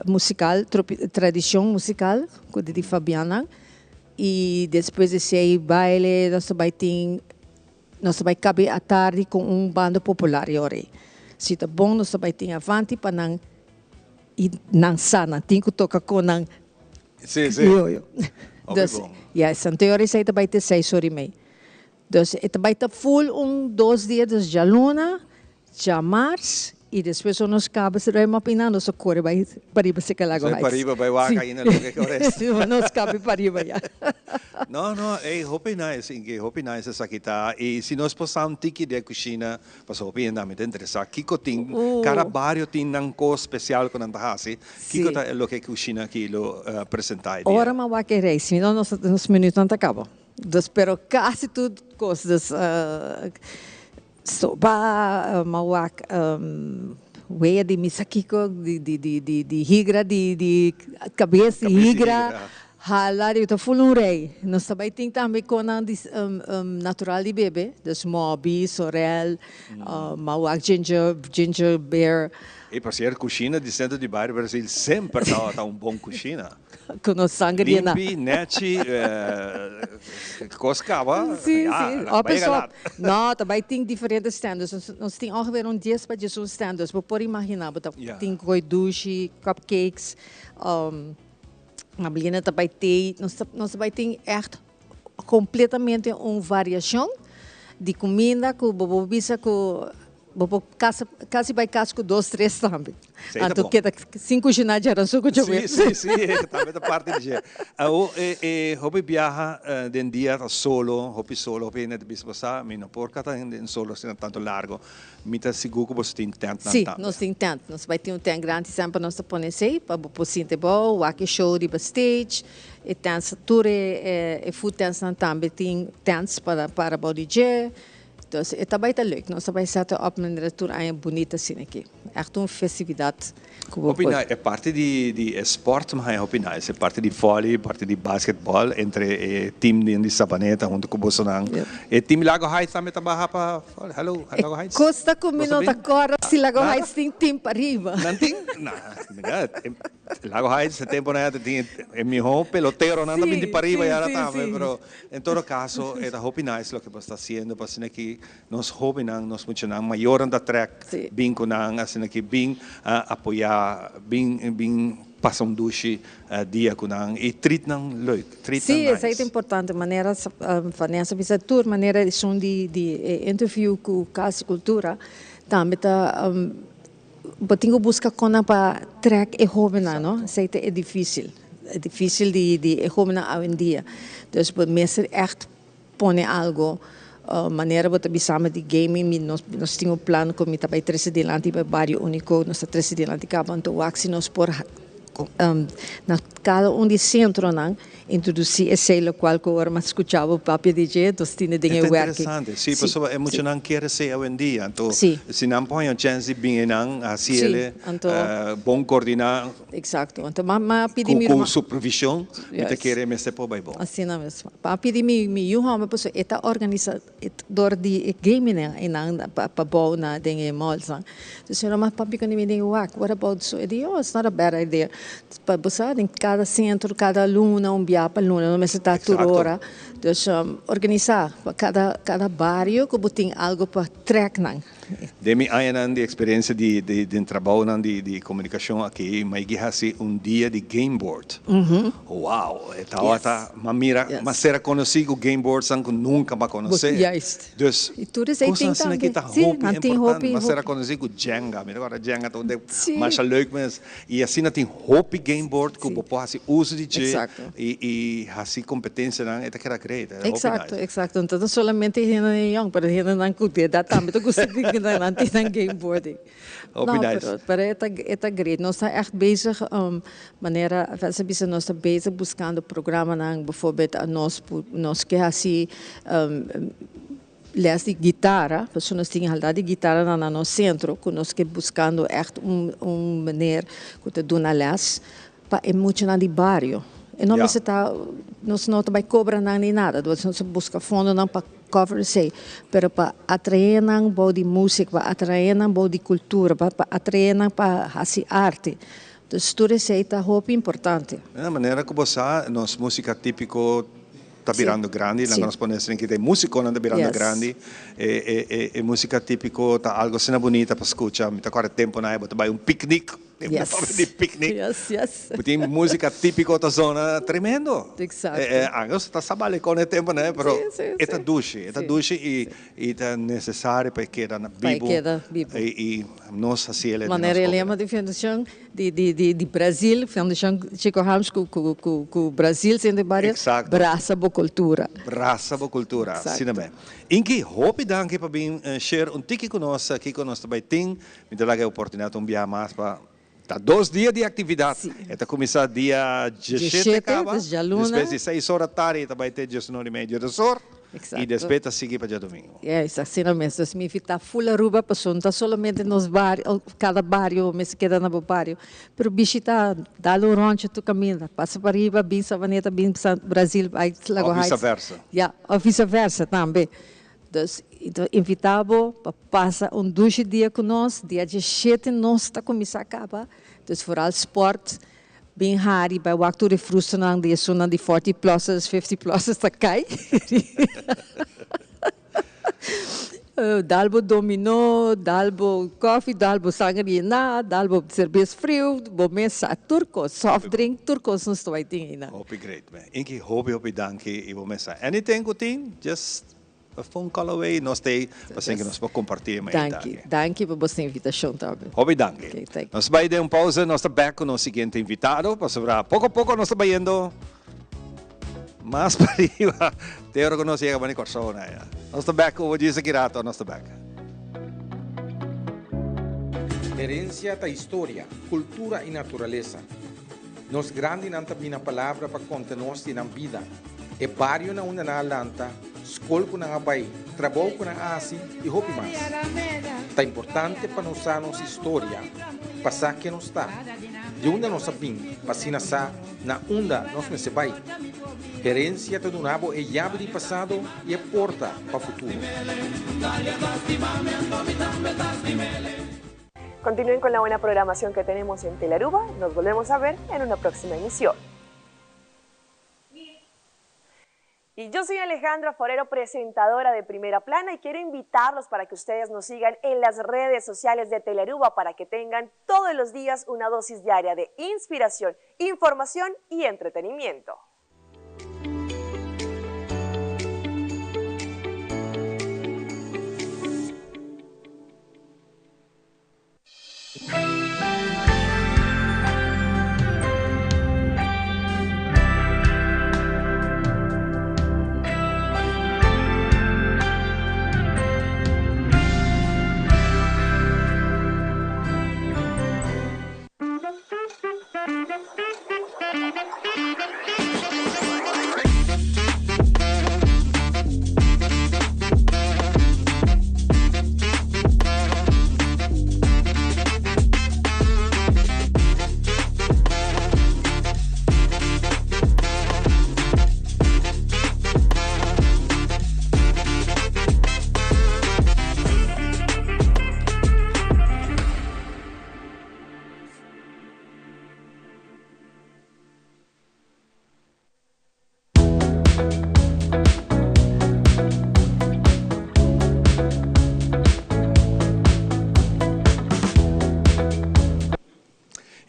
musical, tradição musical, que de Fabiana. E depois desse baile, nós também cabe à tarde com banda popular. Se está bom, nós também tem avante para não e não sana, tem que tocar com não. Sim. Dus, Santeori sai também ter 6h30. Dus, também está full 2 dias de Jaluna, Jamars e depois nos cabos rema pinando so corre vai pariba se calago Sai pariba vai waka ina lo que corres. Nos cabe pariba ya. No, hope nice, hope nice essa kita. E se nós passamos tiki de cozinha, para hope ainda me interessa. Kiko ting, cada barrio tem um co especial com anta hasi. Kiko tá lo que cozinha aqui lo apresentar. Ora ma wa que reis, senão nos minutos não acaba. Espero quase tudo coisas soba mawak weia de misakiko de higra de cabeça de higra halar eu tô falando rei nós também tem também com natural de bebê dos mobi sorel mawak ginger beer e para ser cozinha de centro de bairro Brasil sempre tá bom cozinha com sangue de limpi neti coscava sim a pessoa não também tem diferentes standards nós tem ongeveer 10 para de standards para por imaginar tem coi douche cupcakes maar blijven também tem nós também tem echt completamente uma variação de comida com bobobisa com Kasi by kas ko 2, 3 também. Então kita 5 ginás já ranço com Sim, também da parte de je. Hobby viaja de dia solo, hobby net bis passar, mina porca tá em solo sendo tanto largo. Mita seguro que você tem tent na sim, nós tem tent, nós vai ter tent grande sempre nós põe sei para o sinte bom, o show de backstage, e tents tour e food tents também tem tents para body DJ. Dus het is bijna leuk. Nós também zetten op een retour aan een bonita cine aqui. Echt uma festividade. É parte de esporte, mas é parte de vôlei, parte de basquetebol entre time de Sabaneta junto com o Bolsonaro. E time Lago Heights também trabalha para Hello Lago Heights. Costa combinou da cor se Lago Heights tem time para arriba. Não tem? Não, Lago Heights tempo na tem é meu pelotero não também de para arriba já também, pero em todo caso é da hope nice lo que está haciendo, assim que nós hope nós muito não maior da track bem com assim que bem apoiar bem passar douche dia com e treat não leuk treat sim nice. É importante maneira nessa visitor maneira de interview com casa cultura também tá tenho busca cona para track e jovem não sei é difícil de jovem hoje em dia dus por mesmo echt põe algo maneira de samen de gaming nós temos plano com mita para três delante para barrio único nós três delante acabam to waxi nós por na cada de centro não introduzir esse local que agora mas escutava o papo DJ dos tinha de working interessante sim pessoa é muito não quer ser hoje em dia então se não põe a chance bem não assim ele bom coordenar exato então mas pedir com supervisão te querer me se pode bom assim não mesmo para pedir me eu uma pessoa eta organizador de gaming em para bom na de malls então mas papi quando me diz what about so it's not a bad idea para buscar em cada centro cada aluna para aluna não está toda hora então organizar cada barrio que tem algo para track não de mim ainda de experiência de trabalho de comunicação aqui mas que assim dia de game board uau tá mas será conhecido game board sem que nunca vai conhecer dus e tudo isso tem também que tá hobby mas será conhecido Jenga agora Jenga onde mais leuk mas e assim tem hobby game board que o povo assim usa de e assim competência não é que era great exato então solamente gente young para gente não curte dá também tô gostando de não tem game boarding pero é great nós está echt bezig maneira nós está bezig buscando programa não bijvoorbeeld nós que assim les de guitarra, pessoas têm a de guitarra no nosso centro, que nós que buscando echt maneira que te dá les para emocionar de barrio. E não você tá, nós não vai cobrar nem nada, nós busca fundo não para cover sei, pero para atrair não bom de música, para atrair não bom de cultura, para atrair não para assim arte. Então tudo isso é muito importante. A maneira que você nós música típico está virando grande, la nós podemos que tem música não está virando grande, e música típico está algo cena bonita para escutar, me tá agora tempo na época vai piquenique Yes. De picnic. Yes. Tem música típica da zona tremendo. Exato. Anche se sta male con il tempo, né? Però Sì, è dolce, e è necessario perché da Bibo e nós assim ele. Maneira lema de fundação de Brasil, fundação Chico Ramos com Brasil sendo várias braça boa cultura. Braça boa cultura, sim também. Inki hope danke para bem share um tiki conosco aqui conosco também tem, me dá a oportunidade de enviar mais para Tá 2 dias de atividade. Está começar dia 17 acaba. Depois de 6 horas da tarde, vai ter 19h30 da sorte. E depois está seguir para dia domingo. É, isso assim mesmo. Se me está full Aruba, passou não somente nos bairros, cada bairro, mas queda no bairro. Pero bicho está dá um roncho tu caminho, passa para riba, bem Savaneta, bem Brasil, aí Lago Heights. Ou vice-versa. Ou vice-versa também. Então, invitamos para passar 2 dias conosco, dia 17 nós está começando a acabar. Então, vooral sport, bem raro, vai o actor frustrante, de zona de 40 pluses, 50 pluses, está cai. Dalbo dominó, dalbo coffee, dalbo sangria, dalbo cerveja frio, bomesa turco, soft drink, turcos não estou aí ainda. Hope great, man. Inki hope danke e bomesa. Anything good thing? Just a phone call away, nós temos assim que nós vamos compartilhar mais. Danke por você invitação também. Hope danke. Nós vamos dar pausa, nós estamos back com o seguinte invitado, para sobrar pouco a pouco nós estamos indo mais para arriba. Te reconoce que vai correr na. Nós estamos back, o dia seguirá, nós estamos back. Herencia da história, cultura e natureza. Nos grandes não tem a palavra para contar-nos na vida. É barrio na una na Atlanta, escola com na Abai, trabalho com na Asi e roupa mais. É importante para nós a nossa história, passar que nós está, de onde nós sabemos, para sa na onda nós se vai. Herência do nabo é chave de passado e é porta para o futuro. Continúen con la buena programación que tenemos en Telaruba. Nos volvemos a ver en una próxima emisión. Y yo soy Alejandra Forero, presentadora de Primera Plana, y quiero invitarlos para que ustedes nos sigan en las redes sociales de Telaruba para que tengan todos los días una dosis diaria de inspiración, información y entretenimiento.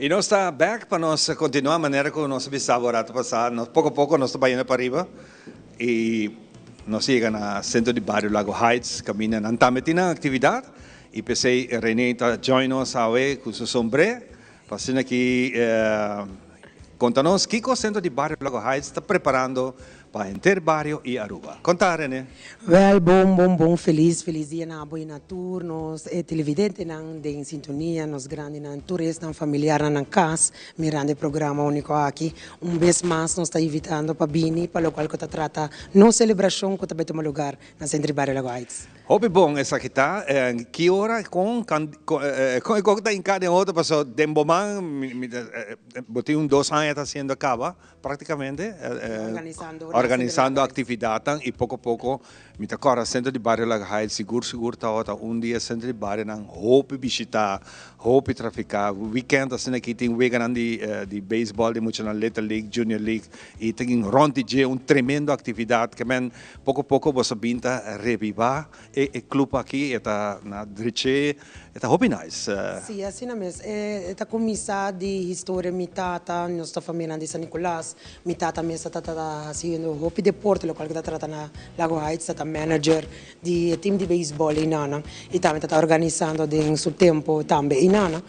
E nós estamos back para nós continuar a maneira como nós estávamos a passar. Pouco a pouco nós estamos indo para arriba e nós chegamos no centro de bairro Lago Heights, caminhando. Não estamos tendo atividade e pensei René está join us aí com seu sombrero. Passando aqui, conta-nos que o centro de bairro Lago Heights está preparando para Inter Barrio e Aruba. Conta, René. Well, bom, feliz dia na boa na tour, nos televidente nan de sintonia, nos grandes nan turistas, familiar nan casa, mirando o programa único aqui. Vez mais nós está invitando para Bini, para o qual que trata no celebração que também toma lugar na Centro Barrio Lago Heights. Hope bom essa aqui tá, que hora com está em cada outra passou Demboman, botei 2 anos está sendo acaba praticamente organizando atividade e pouco a pouco me agora centro de bairro Lago Heights seguro tá outra dia centro de bairro não hope visitar hope traficar weekend assim aqui tem weekend de beisebol de muito na Little League Junior League e tem ronde de tremendo atividade que men pouco a pouco você pinta revivar club aqui, na Driche, hobby nice. Sim, assim mesmo. Esta comissão de história, minha tata, nossa família de São Nicolás, minha tata mesmo está fazendo hobby deporte, local que está tratando na Lago Heights, está manager de time de beisebol em Nana, e também está organizando em seu tempo também em Nana.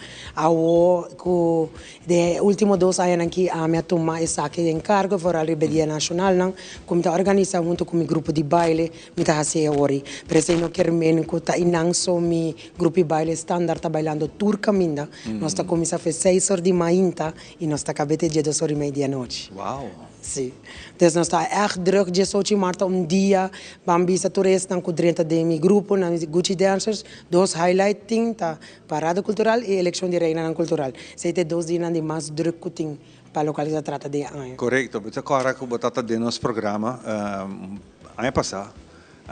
De últimos 2 anos aqui, a minha turma está aqui em cargo para a Rebeldia Nacional, como está organizando junto com o grupo de baile, me está fazendo hoje. Por isso, eu quero que está em só meu grupo de baile standard, está bailando turca minda. Nós está começando a 6 horas de manhã e nós está acabando de 2 horas e meia da noite. Uau! Sim. Então, nós está echt druk. 18 de março, dia, vamos turista com 30 de meu grupo, na Gucci Dancers, 2 highlighting, tá parada cultural e eleição de reina cultural. Sei que 2 dias de mais druk que tem para localizar trata de ano. Correto. Mas agora que botata de nosso programa, ano passado,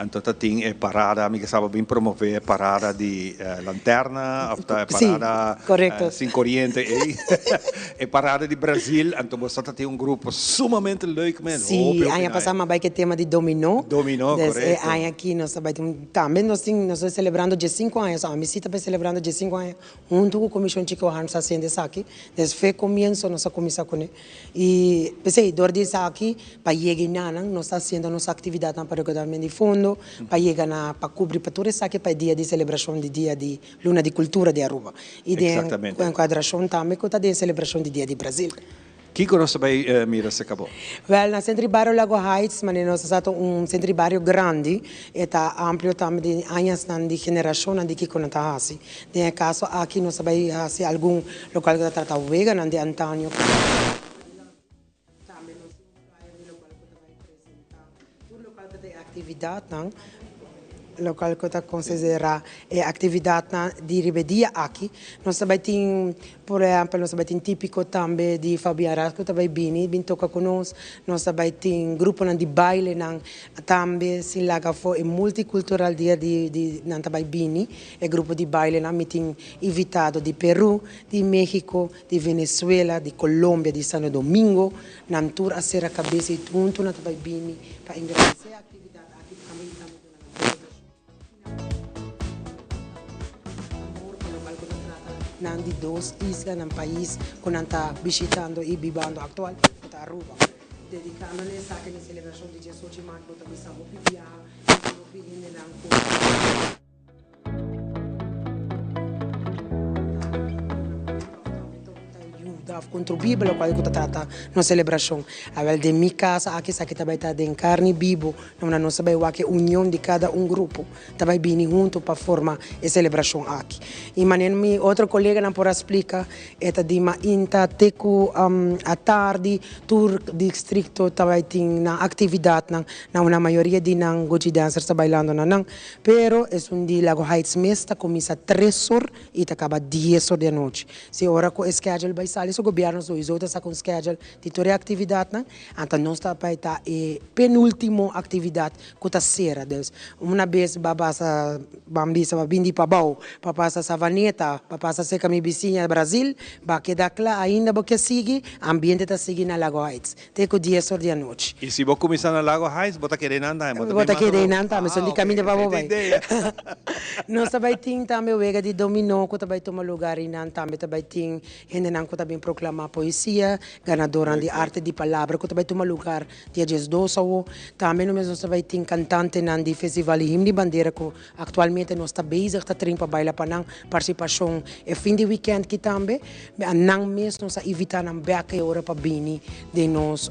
então tem parada, amiga sabe bem promover parada de lanterna, parada sem corrente, e parada de Brasil, então você tem grupo sumamente leuk mesmo. Sim, ano passado mas vai que tema de dominó. Dominó, correto. Ano aqui nós também nós estamos celebrando de 5 anos, a visita vai celebrando de 5 anos, junto com a Comissão Chico Hans fazendo isso aqui, desde foi começo nossa comissão com ele. E pensei, dor disso aqui, para chegar na nós está fazendo nossa atividade na paregodamento de fundo, para chegar para cobrir para tudo isso aqui, para dia de celebração de dia de Luna de Cultura de Aruba. E de enquadração também, que está de celebração de dia de Brasil. Kiko nós vai mira se acabou. Well, na Centro Barrio Lago Heights, mas nós estamos Centro Barrio grande, está amplo também de anos de geração de Kiko não está assim. De caso aqui nós vai fazer algum local que está tratando vegan de Antônio. Atividade, não? Local que está considerado atividade de rebeldia aqui. Nós também tem, por exemplo, nós também tem típico também de Fabiana que também bem toca conosco. Nós também tem grupo de baile também se laga foi multicultural dia de também bem é grupo de baile me tem invitado de Peru, de México, de Venezuela, de Colômbia, de Santo Domingo, na tour a ser a cabeça e junto na também bem para engrandecer a atividade aqui também de 2 islas no país que está visitando e vivendo atual, que Aruba. Dedicando-lhes a celebração de 18 de março, também estamos contribuir para o qual eu trata na celebração. A de minha casa, aqui também está de carne vivo, não sabemos que a união de cada grupo também vem junto para formar a celebração aqui. E meu outro colega não pode explicar, é de Inta, Teco, à tarde, tour distrito também tem na atividade, na maioria de Gucci Dancers está bailando, pero é dia Lago Heights Mesta, começa 3 horas e acaba 10 horas da noite. Se a hora que o schedule vai sair, o governo só está com schedule de toda a atividade, então nós está para a penúltima atividade que está será. Uma vez babasa bambisa babindi pabau, papasa savaneta, papasa seca mi vizinha Brasil, ba que dá lá ainda porque sigue, ambiente está seguindo na Lago Heights, tem que 10 horas da noite. E se você começar na Lago Heights, bota querer andar, bota querer andar, mas só de caminho para vai. Nós também tem também o ega de dominó, que também toma lugar e também tem gente que também proclamar poesia, ganadora de arte de palavra, que também toma lugar dia 12 também nós também tem cantante de festival Himno de Bandeira, que atualmente nós está bezig tá para bailar para participação e fim de weekend que também, não mesmo nós evitar na beca hora para bini de nós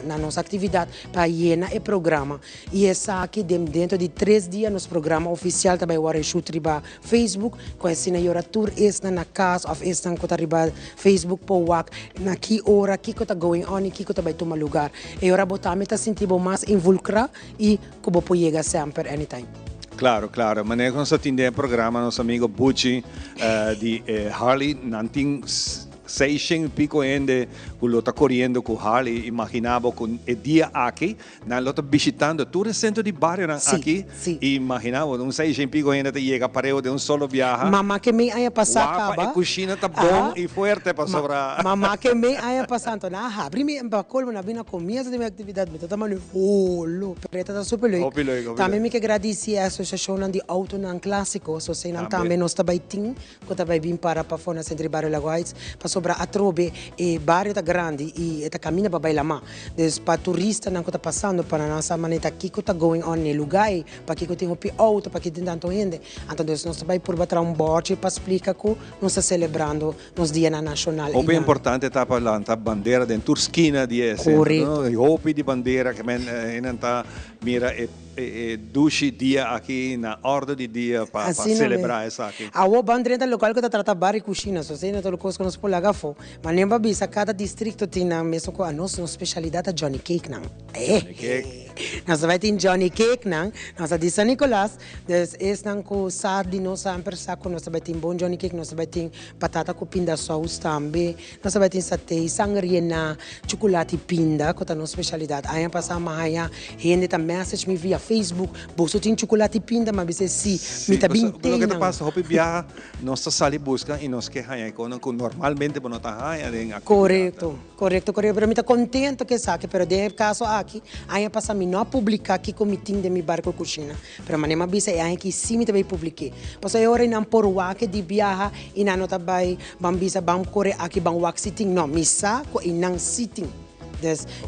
na nossa atividade para llenar o programa. E essa aqui dentro de 3 dias nosso programa oficial também vai shoot riba Facebook, com essa na tour esta na casa of esta que tá riba Facebook po wak na que hora que está going on e que está vai tomar lugar. E ora botamos tá sentindo mais involucrado e que vou chegar sempre anytime. Claro, claro. Mas nós atendemos o programa, nosso amigo Bucci de Harley, nanting 6 e pico gente que lo está correndo com Harley, imaginava com o dia aqui, na lo está visitando todo o centro de barrio aqui, e imaginava, 6 e pico gente chega para eu de solo viaje. Mamá que me haya passado acaba. A cozinha está bom e forte para sobrar. Mamá que me haya passado, primeiro em Bacolmo, na minha começo da minha atividade, me está chamando, preta está super leuk. Também me que agradecer a associação de auto não clássico, so sei não também nós está baiting, que está bem para fora centro barrio Lago Heights, para sobrar a trobe e barrio está grande e está caminha para bailar má. Des para turista não que está passando para nossa maneira aqui que está going on no lugar, para que tem auto, para que tem tanto gente. Então nós está vai por bater bote para explicar que nós está celebrando nos dia nacional. O importante está para a bandeira de Turquina de esse, o de bandeira que está mira dushi dia aqui na ordem de dia para celebrar isso aqui. A bandeira local que trata barrio cozinha, só sei não todo coisa que nós por lá fo, mas nem babisa cada distrito tem na mesmo com a nossa especialidade Johnny Cake não. Nós vai ter Johnny Cake não, nós de São Nicolás, des es não com sardi nós sempre saco nós vai ter bom Johnny Cake, nós vai ter batata com pinda sauce também, nós vai ter satay, sangria, chocolate pinda, que é a nossa especialidade. Aí passar mais gente também message me via Facebook, você tem chocolate pinda, mas você sim, me tá bem tem. O que passa, hopi viaja, nós sali busca e nós que haya com normalmente não tá haya den correto, pero me tá contento que saque, pero de caso aqui, aí passa me não publicar aqui com meeting de mi barco cozinha, pero manema bisa aí que sim me também publiquei. Passa hora não por wake de viaja e não tá vai bambisa bam corre aqui bam wak sitting, não, misa ko inang sitting.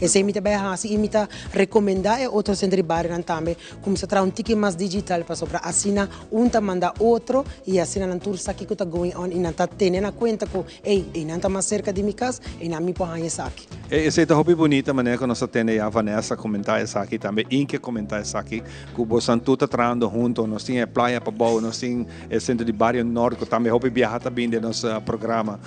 Esse imita bem assim, imita recomendar é outro centro de barrio também, como se traz ticket mais digital para sobrar, assina tá manda outro e assina na tour aqui que está going on e não está tendo na conta que e não está mais cerca de minha casa e não me põe isso aqui. Esse é muito bonita maneira que nós temos a Vanessa comentar isso aqui também, Inke comentar isso aqui, que o Santu está trabalhando junto, nós temos a praia para boa, nós temos o centro de barrio norte, que também hope viajar também de nosso programa,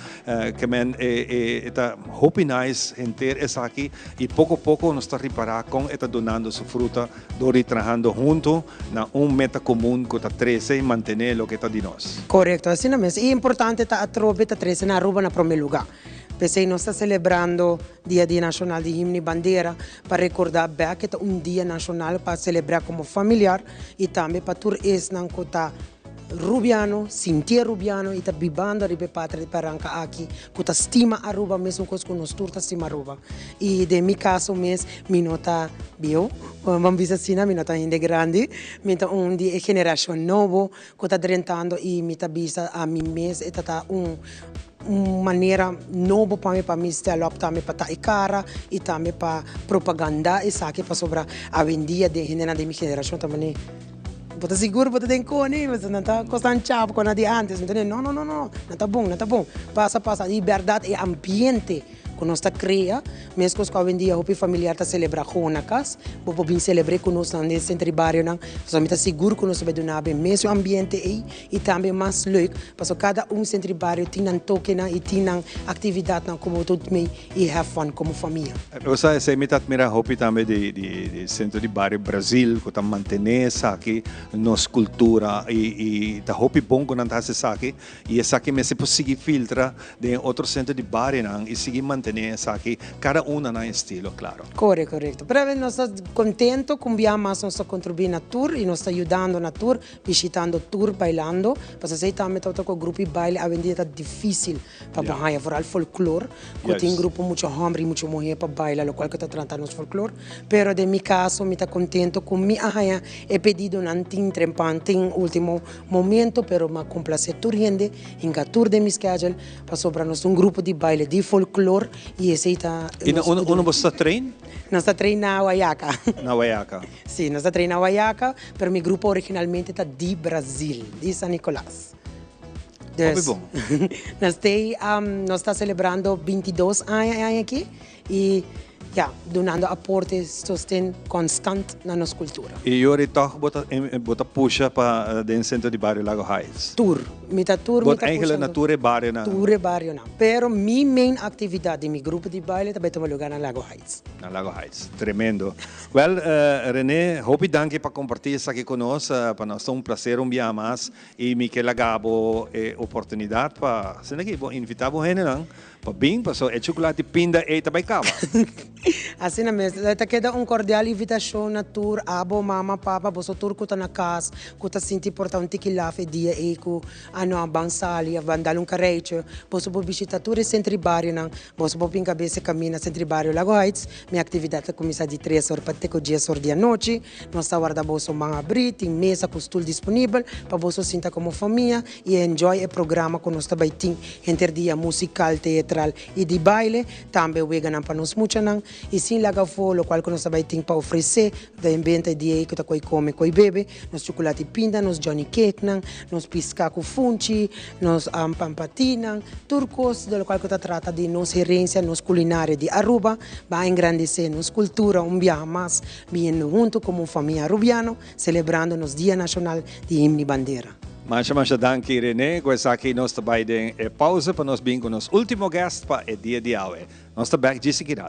que é hope nice ter isso aqui. E pouco a pouco nós está reparando com está donando sua fruta, dori trabalhando junto na meta comum que está 13 e manter o que está de nós. Correto, assim mesmo. E é importante estar a trobe está 13 na Aruba na primeiro lugar. Pensei nós está celebrando Dia Nacional de Himno e Bandeira para recordar bem que é dia nacional para celebrar como familiar e também para tur es não está Rubiano, Cintia Rubiano, e tá bibando a ribe pátria de Paranca aqui, que tá estima Aruba, mesmo coisa que nós turta estima Aruba. E de meu caso mesmo, me nota bio, vamos dizer assim, me nota ainda grande, me tá de geração nova, que tá drentando e me tá bisa a mim mesmo, e tá maneira nova para mim stand up também para tá cara e também para propaganda e saque para sobrar a vendia de gente da minha geração também. Bota seguro, bota tem cone, mas não está custando chavo com a de antes. Não está bom. Passa, liberdade e ambiente que nós está cria, mesmo que hoje em dia o familiar está celebrando com na casa, vou vir celebrar com nós no centro de barrio, nós está seguro que nós vai donar bem mesmo ambiente e também mais leuk, porque cada centro de barrio tem um toque e tem uma atividade como todo mundo e have fun como família. Você me admira hopi também de centro de barrio Brasil, que está mantendo essa aqui nossa cultura e está hopi bom que não está essa aqui e essa aqui me se conseguir filtrar de outro centro de barrio e seguir mantendo essa aqui, cada uma na estilo, claro. Correto. Pero nós estamos contentos com o mais nós contribuindo na tour e nós estamos ajudando na tour, visitando tour, bailando, porque sei também que o grupo de baile a vendida é difícil para bailar, por folclore, que tem grupo muito homem e muito mulher para bailar, o qual que está tratando os folclore, pero de meu caso, me está contento com minha arranha, é pedido não tem trempante em último momento, pero me complace tour gente, em tour de meu schedule, para sobrar nós grupo de baile de folclore. E esse está. E onde você treina? Nós está treinando na Huayaca. Na Huayaca? Sim, nós está treinando na Huayaca, mas meu grupo originalmente está de Brasil, de São Nicolás. Bom. Nós está celebrando 22 anos aqui e donando aporte sustento constante na nossa cultura. E eu então bota puxa para dentro do centro de barrio Lago Heights. Tour, bota eigenlijk na tour e barrio não. Tour e barrio não. Pero minha main atividade, meu grupo de baile também toma lugar na Lago Heights. Na Lago Heights, tremendo. Well, René, hope danke para compartilhar isso aqui conosco, para nós é prazer dia mais e me que lagabo oportunidade para, se não que invitar a gente não. Pabing, paso e chocolate pinda e tabay kawa. Assim mesmo, esta queda cordial invitação na tour, abo, mama, papa, boso tour kuta na casa, kuta sinti importante que lá dia eco, ano abansali, vandal carreiro, boso bo visita tour centro bairro nang, boso bo pinga bese camina centro bairro Lago Heights, minha atividade começa de 3 horas para ter que 10 horas da noite, nós guarda boso mga abrir, tem mesa com stool disponível, para boso sinta como família e enjoy o programa com nós também tem entre dia musical, teatral e de baile, também wegan para nós muito nang e sim lá fora, o qual nós também tem para oferecer, da ambiente de aí que tá come, coi bebe, nos chocolate pinda, nos Johnny Cake, nos pisca com funchi, nos pampatina, turcos, do qual que trata de nos herência, nos culinária de Aruba, vai engrandecer nos cultura, dia mais, vindo junto como família arubiano, celebrando nos Dia Nacional de Himno e Bandeira. Masya danke René, kung aqui nós também den pausa para nós vir com nos último guest para o dia de hoje. Nós está back de seguido.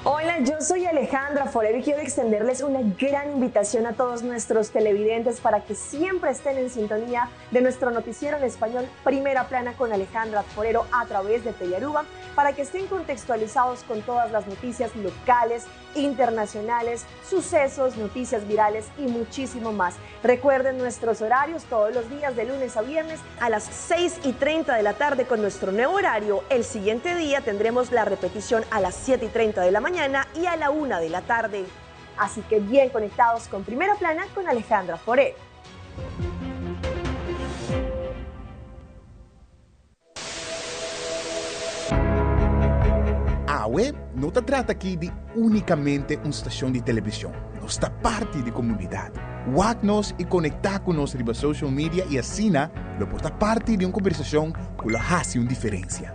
Hola, yo soy Alejandra Forero y quiero extenderles una gran invitación a todos nuestros televidentes para que siempre estén en sintonía de nuestro noticiero en español Primera Plana con Alejandra Forero a través de Telearuba, para que estén contextualizados con todas las noticias locales, internacionales, sucesos, noticias virales y muchísimo más. Recuerden nuestros horarios todos los días de lunes a viernes a las 6:30 de la tarde con nuestro nuevo horario. El siguiente día tendremos la repetición a las 7:30 de la mañana y a la 1 de la tarde. Así que bien conectados con Primera Plana con Alejandra Forero. A web não se trata aqui de unicamente uma estação de televisão. Nós está parte da comunidade. Wag-nos e conectar com nós nas social media e assim, lo porta parte de uma conversação que faz uma diferença.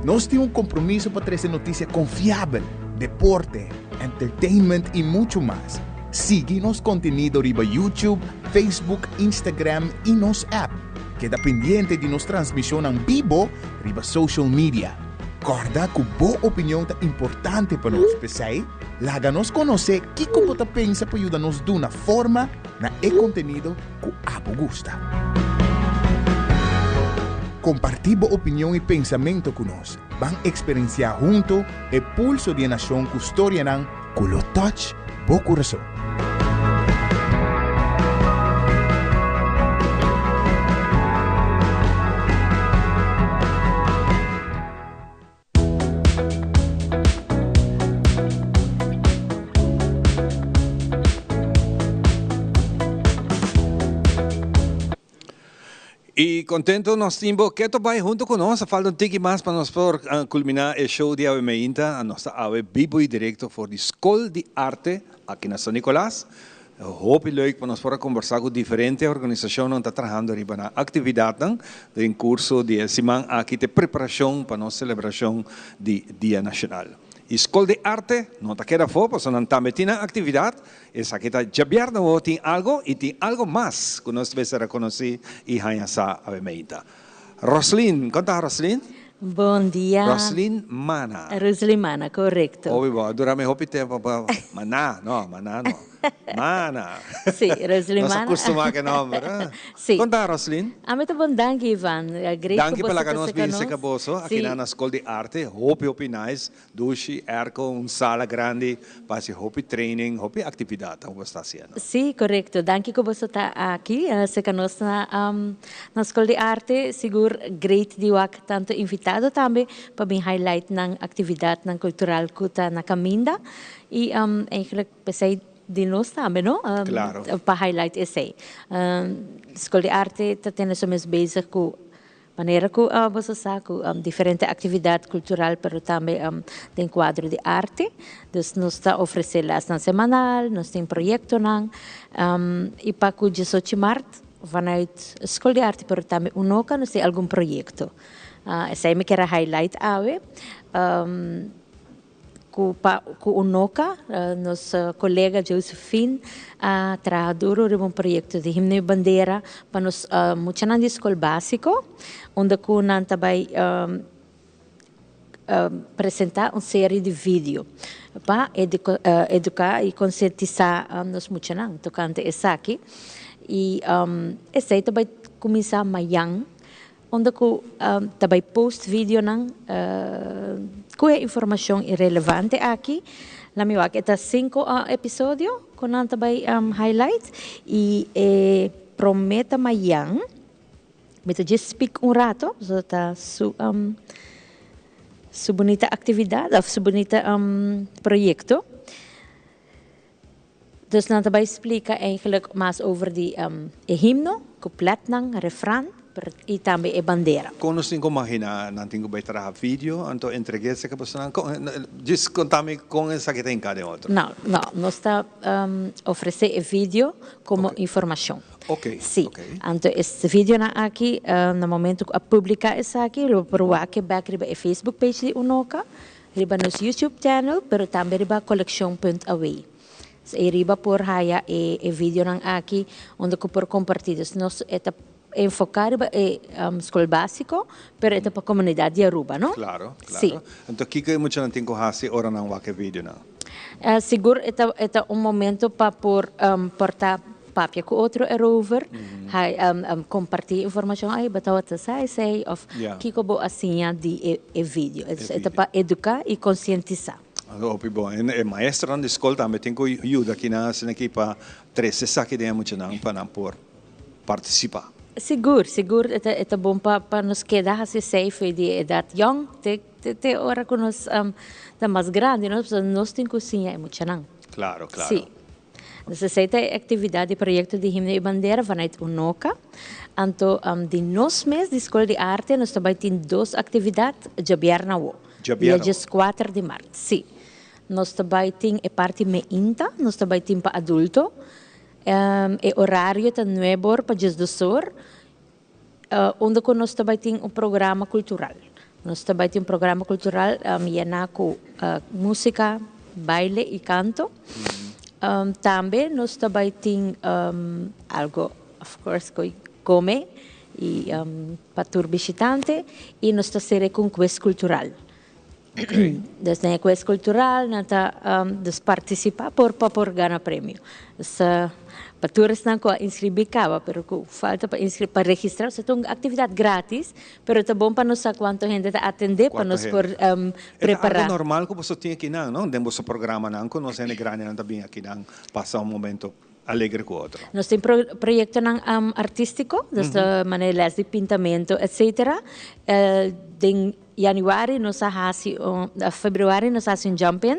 Nós temos compromisso para trazer notícia confiável, deporte, entertainment e muito mais. Siga nosso conteúdo riba YouTube, Facebook, Instagram e nosso app. Queda pendiente de nossa transmissão em vivo riba social media. Recorda que boa opinião é importante para nós, pessoal. Laga-nos conhecer o que você pensa para ajudar-nos de uma forma na conteúdo que você gosta. Compartir boa opinião e pensamento conosco. Vamos experienciar junto o pulso de nação com história com o touch do coração. E contento nós temos que tu vai junto conosco, falta tiki mais para nós por culminar o show de Avemeinta, a nossa ave vivo e direto for de Escola de Arte aqui na São Nicolás. Hoop leuk para nós para conversar com diferentes organizações que estão trabalhando riba na atividade em curso de semana aqui de preparação para nossa celebração de Dia Nacional. Escola de Arte, não está queda fora, porque não está metendo na atividade, essa aqui está já vierno, tem algo e tem algo mais que nós devemos reconhecer e ganhar a Avemeinta. Roslyn, conta Roslyn? Bom dia. Roslyn Mana. Roslyn Mana, correto. Obvio, durante o tempo para Mana, não. Mana. Sim, Roslyn Mana. Nós acostumamos com o nome, né? Sim. Conta, Roslyn. Muito bom, danke, Ivan. Danke pela que nós vimos que você aqui na Escola de Arte. Hope nice, duche, erco, uma sala grande, para hope training, hope atividade que você está fazendo. Sim, correto. Danke que você está aqui, se conosco na Escola de Arte. Seguro, great de wak tanto invitado também para bem highlight ng atividade cultural que está na caminda. E eigenlijk pensei de nós também, não? Claro. Para highlight esse. Escola de Arte está tendo somos bezig com maneira que você sabe, diferente atividade cultural, mas também tem quadro de arte. Então, nós está oferecendo as semanal, nós tem projeto e para o 18 de março, vanuit Escola de Arte, mas também unoka nós tem algum projeto. Essa me quer highlight awe. Com o NOCA, nossa colega Josephine, trabalhou em projeto de himno e bandeira para nós muito na escola básico, onde nós também apresentar uma série de vídeos para educar e conscientizar nos muchanan tocante essa aqui. E esse também começar amanhã, onde eu também post vídeo com informação irrelevante aqui. Na minha que está 5 episódios com também highlights e prometo amanhã, eu just speak rato, so tá su bonita atividade, su bonita proyecto. Dus dan daarbij explica eigenlijk mais over die himno, couplet nang, refrán, e também a bandeira. Kung nós temos imagina, nanti ko ba trabalhar vídeo, anto entregue sa kapasanan, just contame com essa que tem cada outro. Não, nós está oferecer vídeo como informação. Ok. Sim. Então este vídeo aqui, no momento que publicar essa aqui, eu provar que back riba a Facebook page de Unoca, riba nos YouTube channel, pero também riba collection.away. Riba por haya e vídeo nang aqui, onde ko por compartilhos. Nós enfocar em escola básico, pero esta para a comunidade de Aruba, não? Claro. Sim. Então, o que muito não tem que fazer hora não vai vídeo não? Seguro, esta momento para portar papel com outro erover, compartilhar informação, batawa ta sei, of kiko bo assim de vídeo. Esta para educar e conscientizar. Bom, e maestra na escola também tem que ajudar aqui na equipa 13 saque de muito não para por participar. Seguro, é bom para nos quedar assim safe de idade young, te hora que nós tá mais grande, nós temos que cozinhar muito não. Claro. Sim. Necessita atividade de projeto de himno e bandeira vanuit Unoca. Então, de nós mês de escola de arte, nós também temos 2 atividades jabiar na wo. Dia 4 de março. Sim. Nós também temos a parte meinta, nós também temos para adulto. E horário está 9 para 12 horas, onde nós também temos programa cultural. Nós também temos programa cultural com música, baile e canto. Também nós também temos algo, of course, come e para visitante e nós temos com quest cultural. Okay. Dus na quest cultural nata participar por ganhar prêmio. Para todos não co inscrever cava, pero falta para registrar, se tem atividade grátis, pero tá bom para nós saber quanto gente tá atender para nós por preparar. É normal que você tenha aqui não, dentro do programa não, que nós é grande não também aqui não passar momento alegre com outro. Nós temos projeto artístico, de maneira de pintamento, etc. Em januari nós fazemos, februari nós fazemos jumping,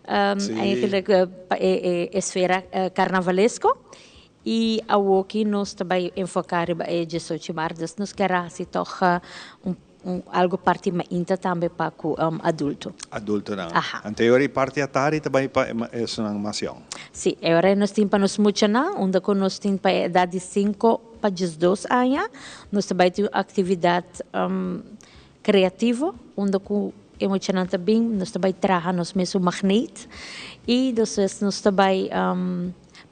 eigenlijk esfera carnavalesco. E aqui nós também enfocar em 18 de março, nós queremos toch algo parte ainda também para o adulto. Adulto não. Anterior parte à tarde também para essa animação. Sim, agora nós temos para nos muchanar, onde nós temos para a idade de 5 para 12 anos, nós também temos atividade criativa, onde emocionante também, nós também trabalhamos mesmo magneto e nós também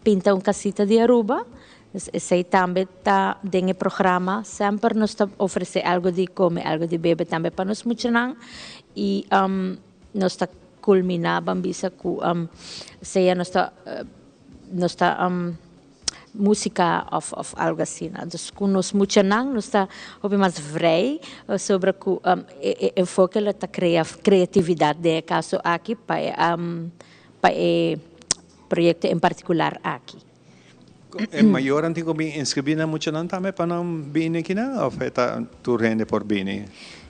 pinta casita de Aruba. Esse também está dentro do programa, sempre nos oferece algo de comer, algo de beber também para nos emocionar e nós está culminando bisa com seja nós está música of algo assim. Então, com nos emocionar, nós está mais vrij sobre o enfoque da criatividade de caso aqui para projeto em particular aqui. É maior antigo bem inscrever muito não também para não vir aqui não ou está turrende por vir.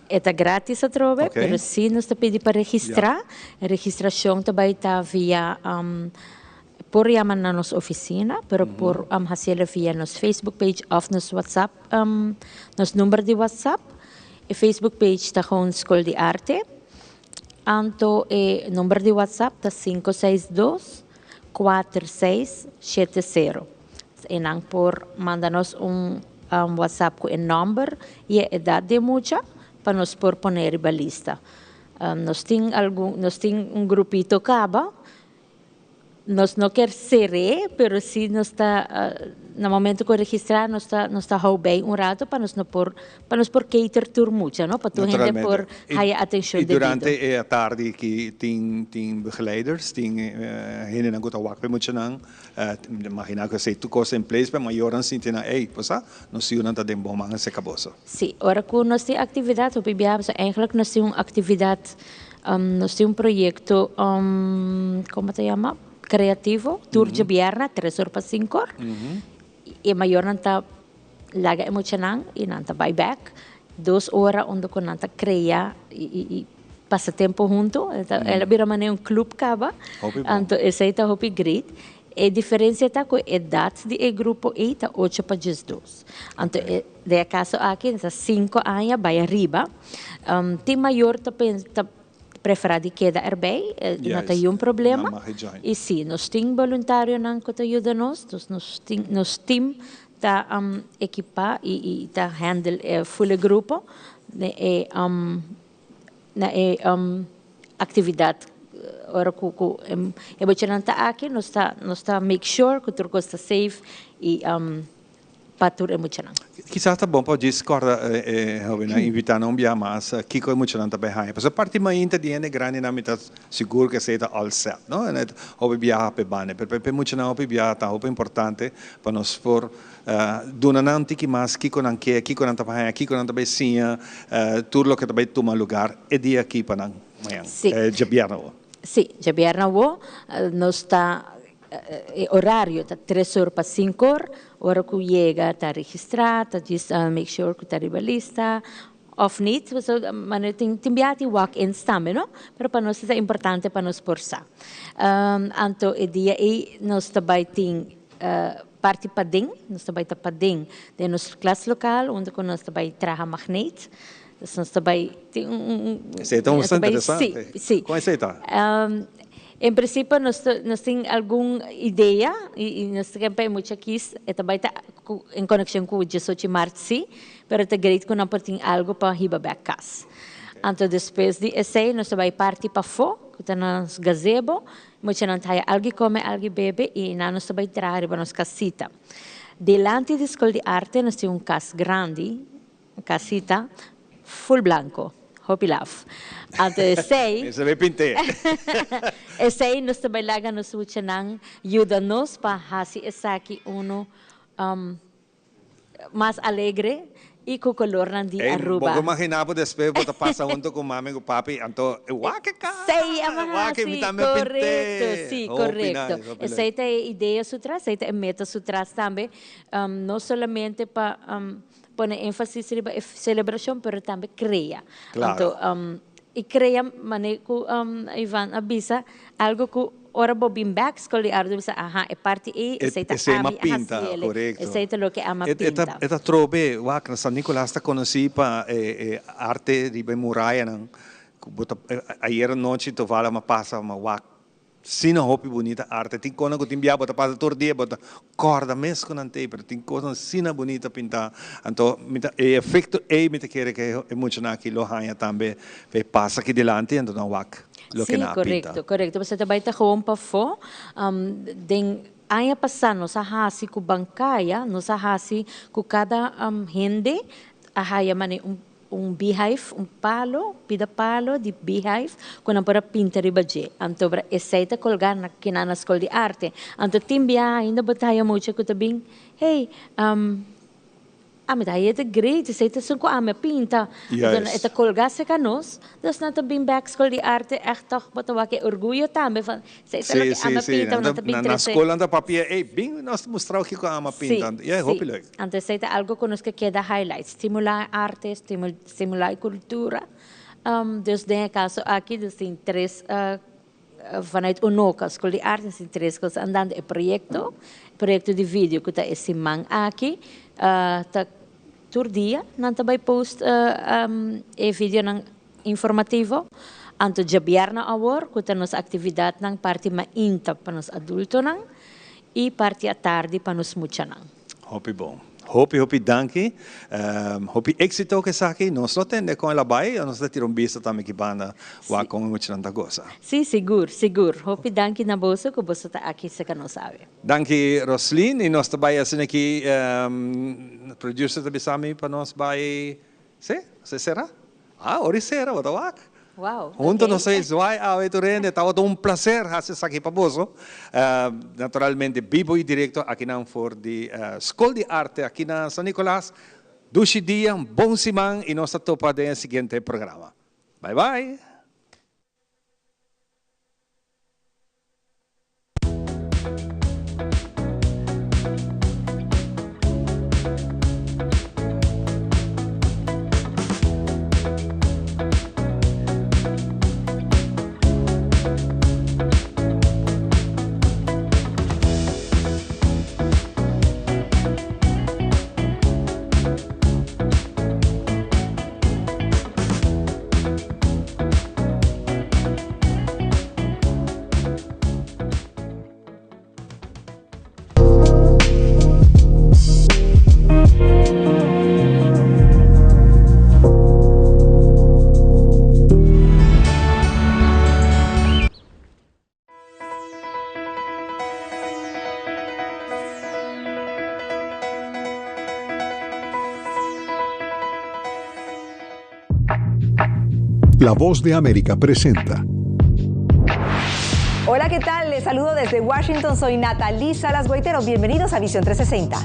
É grátis a trove, mas sim nós te pedi para registrar. A registração também está via por chamar na nossa oficina, pero por fazer via nosso Facebook page ou nosso WhatsApp, nosso número de WhatsApp. A Facebook page está com Escola de Arte. Então, o número de WhatsApp está 562-4670. E não por mandar-nos WhatsApp com o número e a idade de mucha para nos por poner na lista. Nós temos grupito caba nós não quer ser, pero se nós está no momento que registrar nós está hou bem rato para nós por cater tur muito, não? Para tu gente por higher atenção devido. E durante a tarde que tem begeleiders, tem gente não gosta de muito não, imagina que se tu coisa em place, mas maioran sentina, posa, nós se não tá de bom manga se acabou. Sim, ora que nós tem atividade, o PBA, eigenlijk nós tem uma atividade, nós tem projeto, como se chama? Creativo, tour de bierna, 3 horas para 5 horas. E maior não está laga emocional e não está buyback. 2 horas onde que não está criar e passa tempo junto. Ela vira maneira clube caba. Então esse está hopi great. A diferença está com a idade do grupo e está 8 para 12. Então de caso aqui está 5 anos vai arriba. Tem maior está preferado queda erbij, não tem problema. E sim, nós temos voluntário que ajuda nós team está equipar e está handle full grupo na atividade. Ora que é bom está aqui, nós está make sure que tudo está safe e patur emocionante. Quizás tá bom para discordar, invitar não bia mas Kiko emocionante também há. Porque a parte mais inter grande na mitad seguro que seja all set, não? É o bia pe bane, per emocionante o bia tá o importante para nós for dona não tiki mas Kiko não quer, Kiko não tá bem, Kiko não tá bem sim, tudo que tá bem toma lugar é dia aqui para não, já bierna o. Sim, já bierna o, nós está horário está 3 horas para 5 horas, hora que chega está registrado, está make sure que está ribalista, of niet, mas tem biati walk-ins também, não? Mas para nós é importante para nós forçar. Então, o dia aí nós também tem parte pading, nós também tem pading de nossa classe local, onde nós também traga magnet. Nós também tem Isso é tão interessante. Sim. Como é que está? Em princípio, nós temos alguma ideia, e nós temos muito aqui, também está em conexão com o 18 de março, sim, mas é great que não tem algo para ir para casa. Então, depois de esse, nós também partir para fora, que está nos gazebo, muito não tem algo come, algo bebe, e nós também trazer para nossa casita. Delante da escola de arte, nós temos casa grande, casita, full blanco. Hope love. Então, Isso vai pintar. Esse nós também lá nos ajuda-nos para fazer esse aqui mais alegre e com o color de Aruba. Eu imaginava depois de passar junto com mami e com papi, então, uake ka! Correto, sim, correto. Essa é a ideia sutrás, essa é a meta sutrás também, não somente para pone ênfase na celebração, mas também cria. Claro. Então, e cria, maneco, Ivan, avisa, algo que ora bobin back, escolhe ardo, bisa, é parte e, essa é uma pinta, correto. Essa é o que ama pinta. Essa trobe, na San Nicolás está conhecido para arte de muralha, não? Ayer noite tu vala uma passa uma sina hopi bonita arte tem coisa que tem bota passa todo dia bota corda mesmo com ante pero tem coisa sina bonita pintar então e efeito me te quer que é muito na aquilo hanya também passa aqui delante então não lo que na pinta correto você também tá com para fo den aya passar nos hasi com bancaya nos hasi com cada gente a haya mane beehive, palo, pida palo de beehive, quando para pintar e baje. Então, para essa colgar na na escola de arte. Então, timbia ainda batalha muito que também, hey, me é great, essa é só a pinta. Então, essa colgar se canos, das na também back escola de arte, toch batawa que orgulho também. Sim. Na escola anda papia, bem nós mostrar o que a ama pinta. Hopelijk. Então, essa é algo que nos queda highlight, estimular arte, estimular cultura. Desde o caso aqui, tem 3 vanuit Unoca, escola de arte, tem 3 coisas andando. É projeto de vídeo que está esse man aqui, tá todo dia, não também post vídeo informativo. Anto jabiarna awor, que está nos atividade nang parte mainta para nos adulto nang, e parte à tarde para nos mucha nang. Hopi bom. Hopi danki. Hopi éxito que saki. Nós não temos com ela vai, nós temos vista também que banda wa com muita tanta coisa. Sim, seguro. Hopi danki na bolsa que você está aqui se que não sabe. Danki Roslyn e nós também assim aqui producer também sami para nós vai. Se será? Ori será, o tawak. Wow. Junto nós vai a Eturende, estava um prazer fazer isso aqui para você. Naturalmente, vivo e direto aqui na for de Escola de Arte aqui na São Nicolás. Dushi dia, bom semana e nós topa no seguinte programa. Bye bye. La Voz de América presenta. Hola, ¿qué tal? Les saludo desde Washington. Soy Natalí Salas Goitero. Bienvenidos a Visión 360.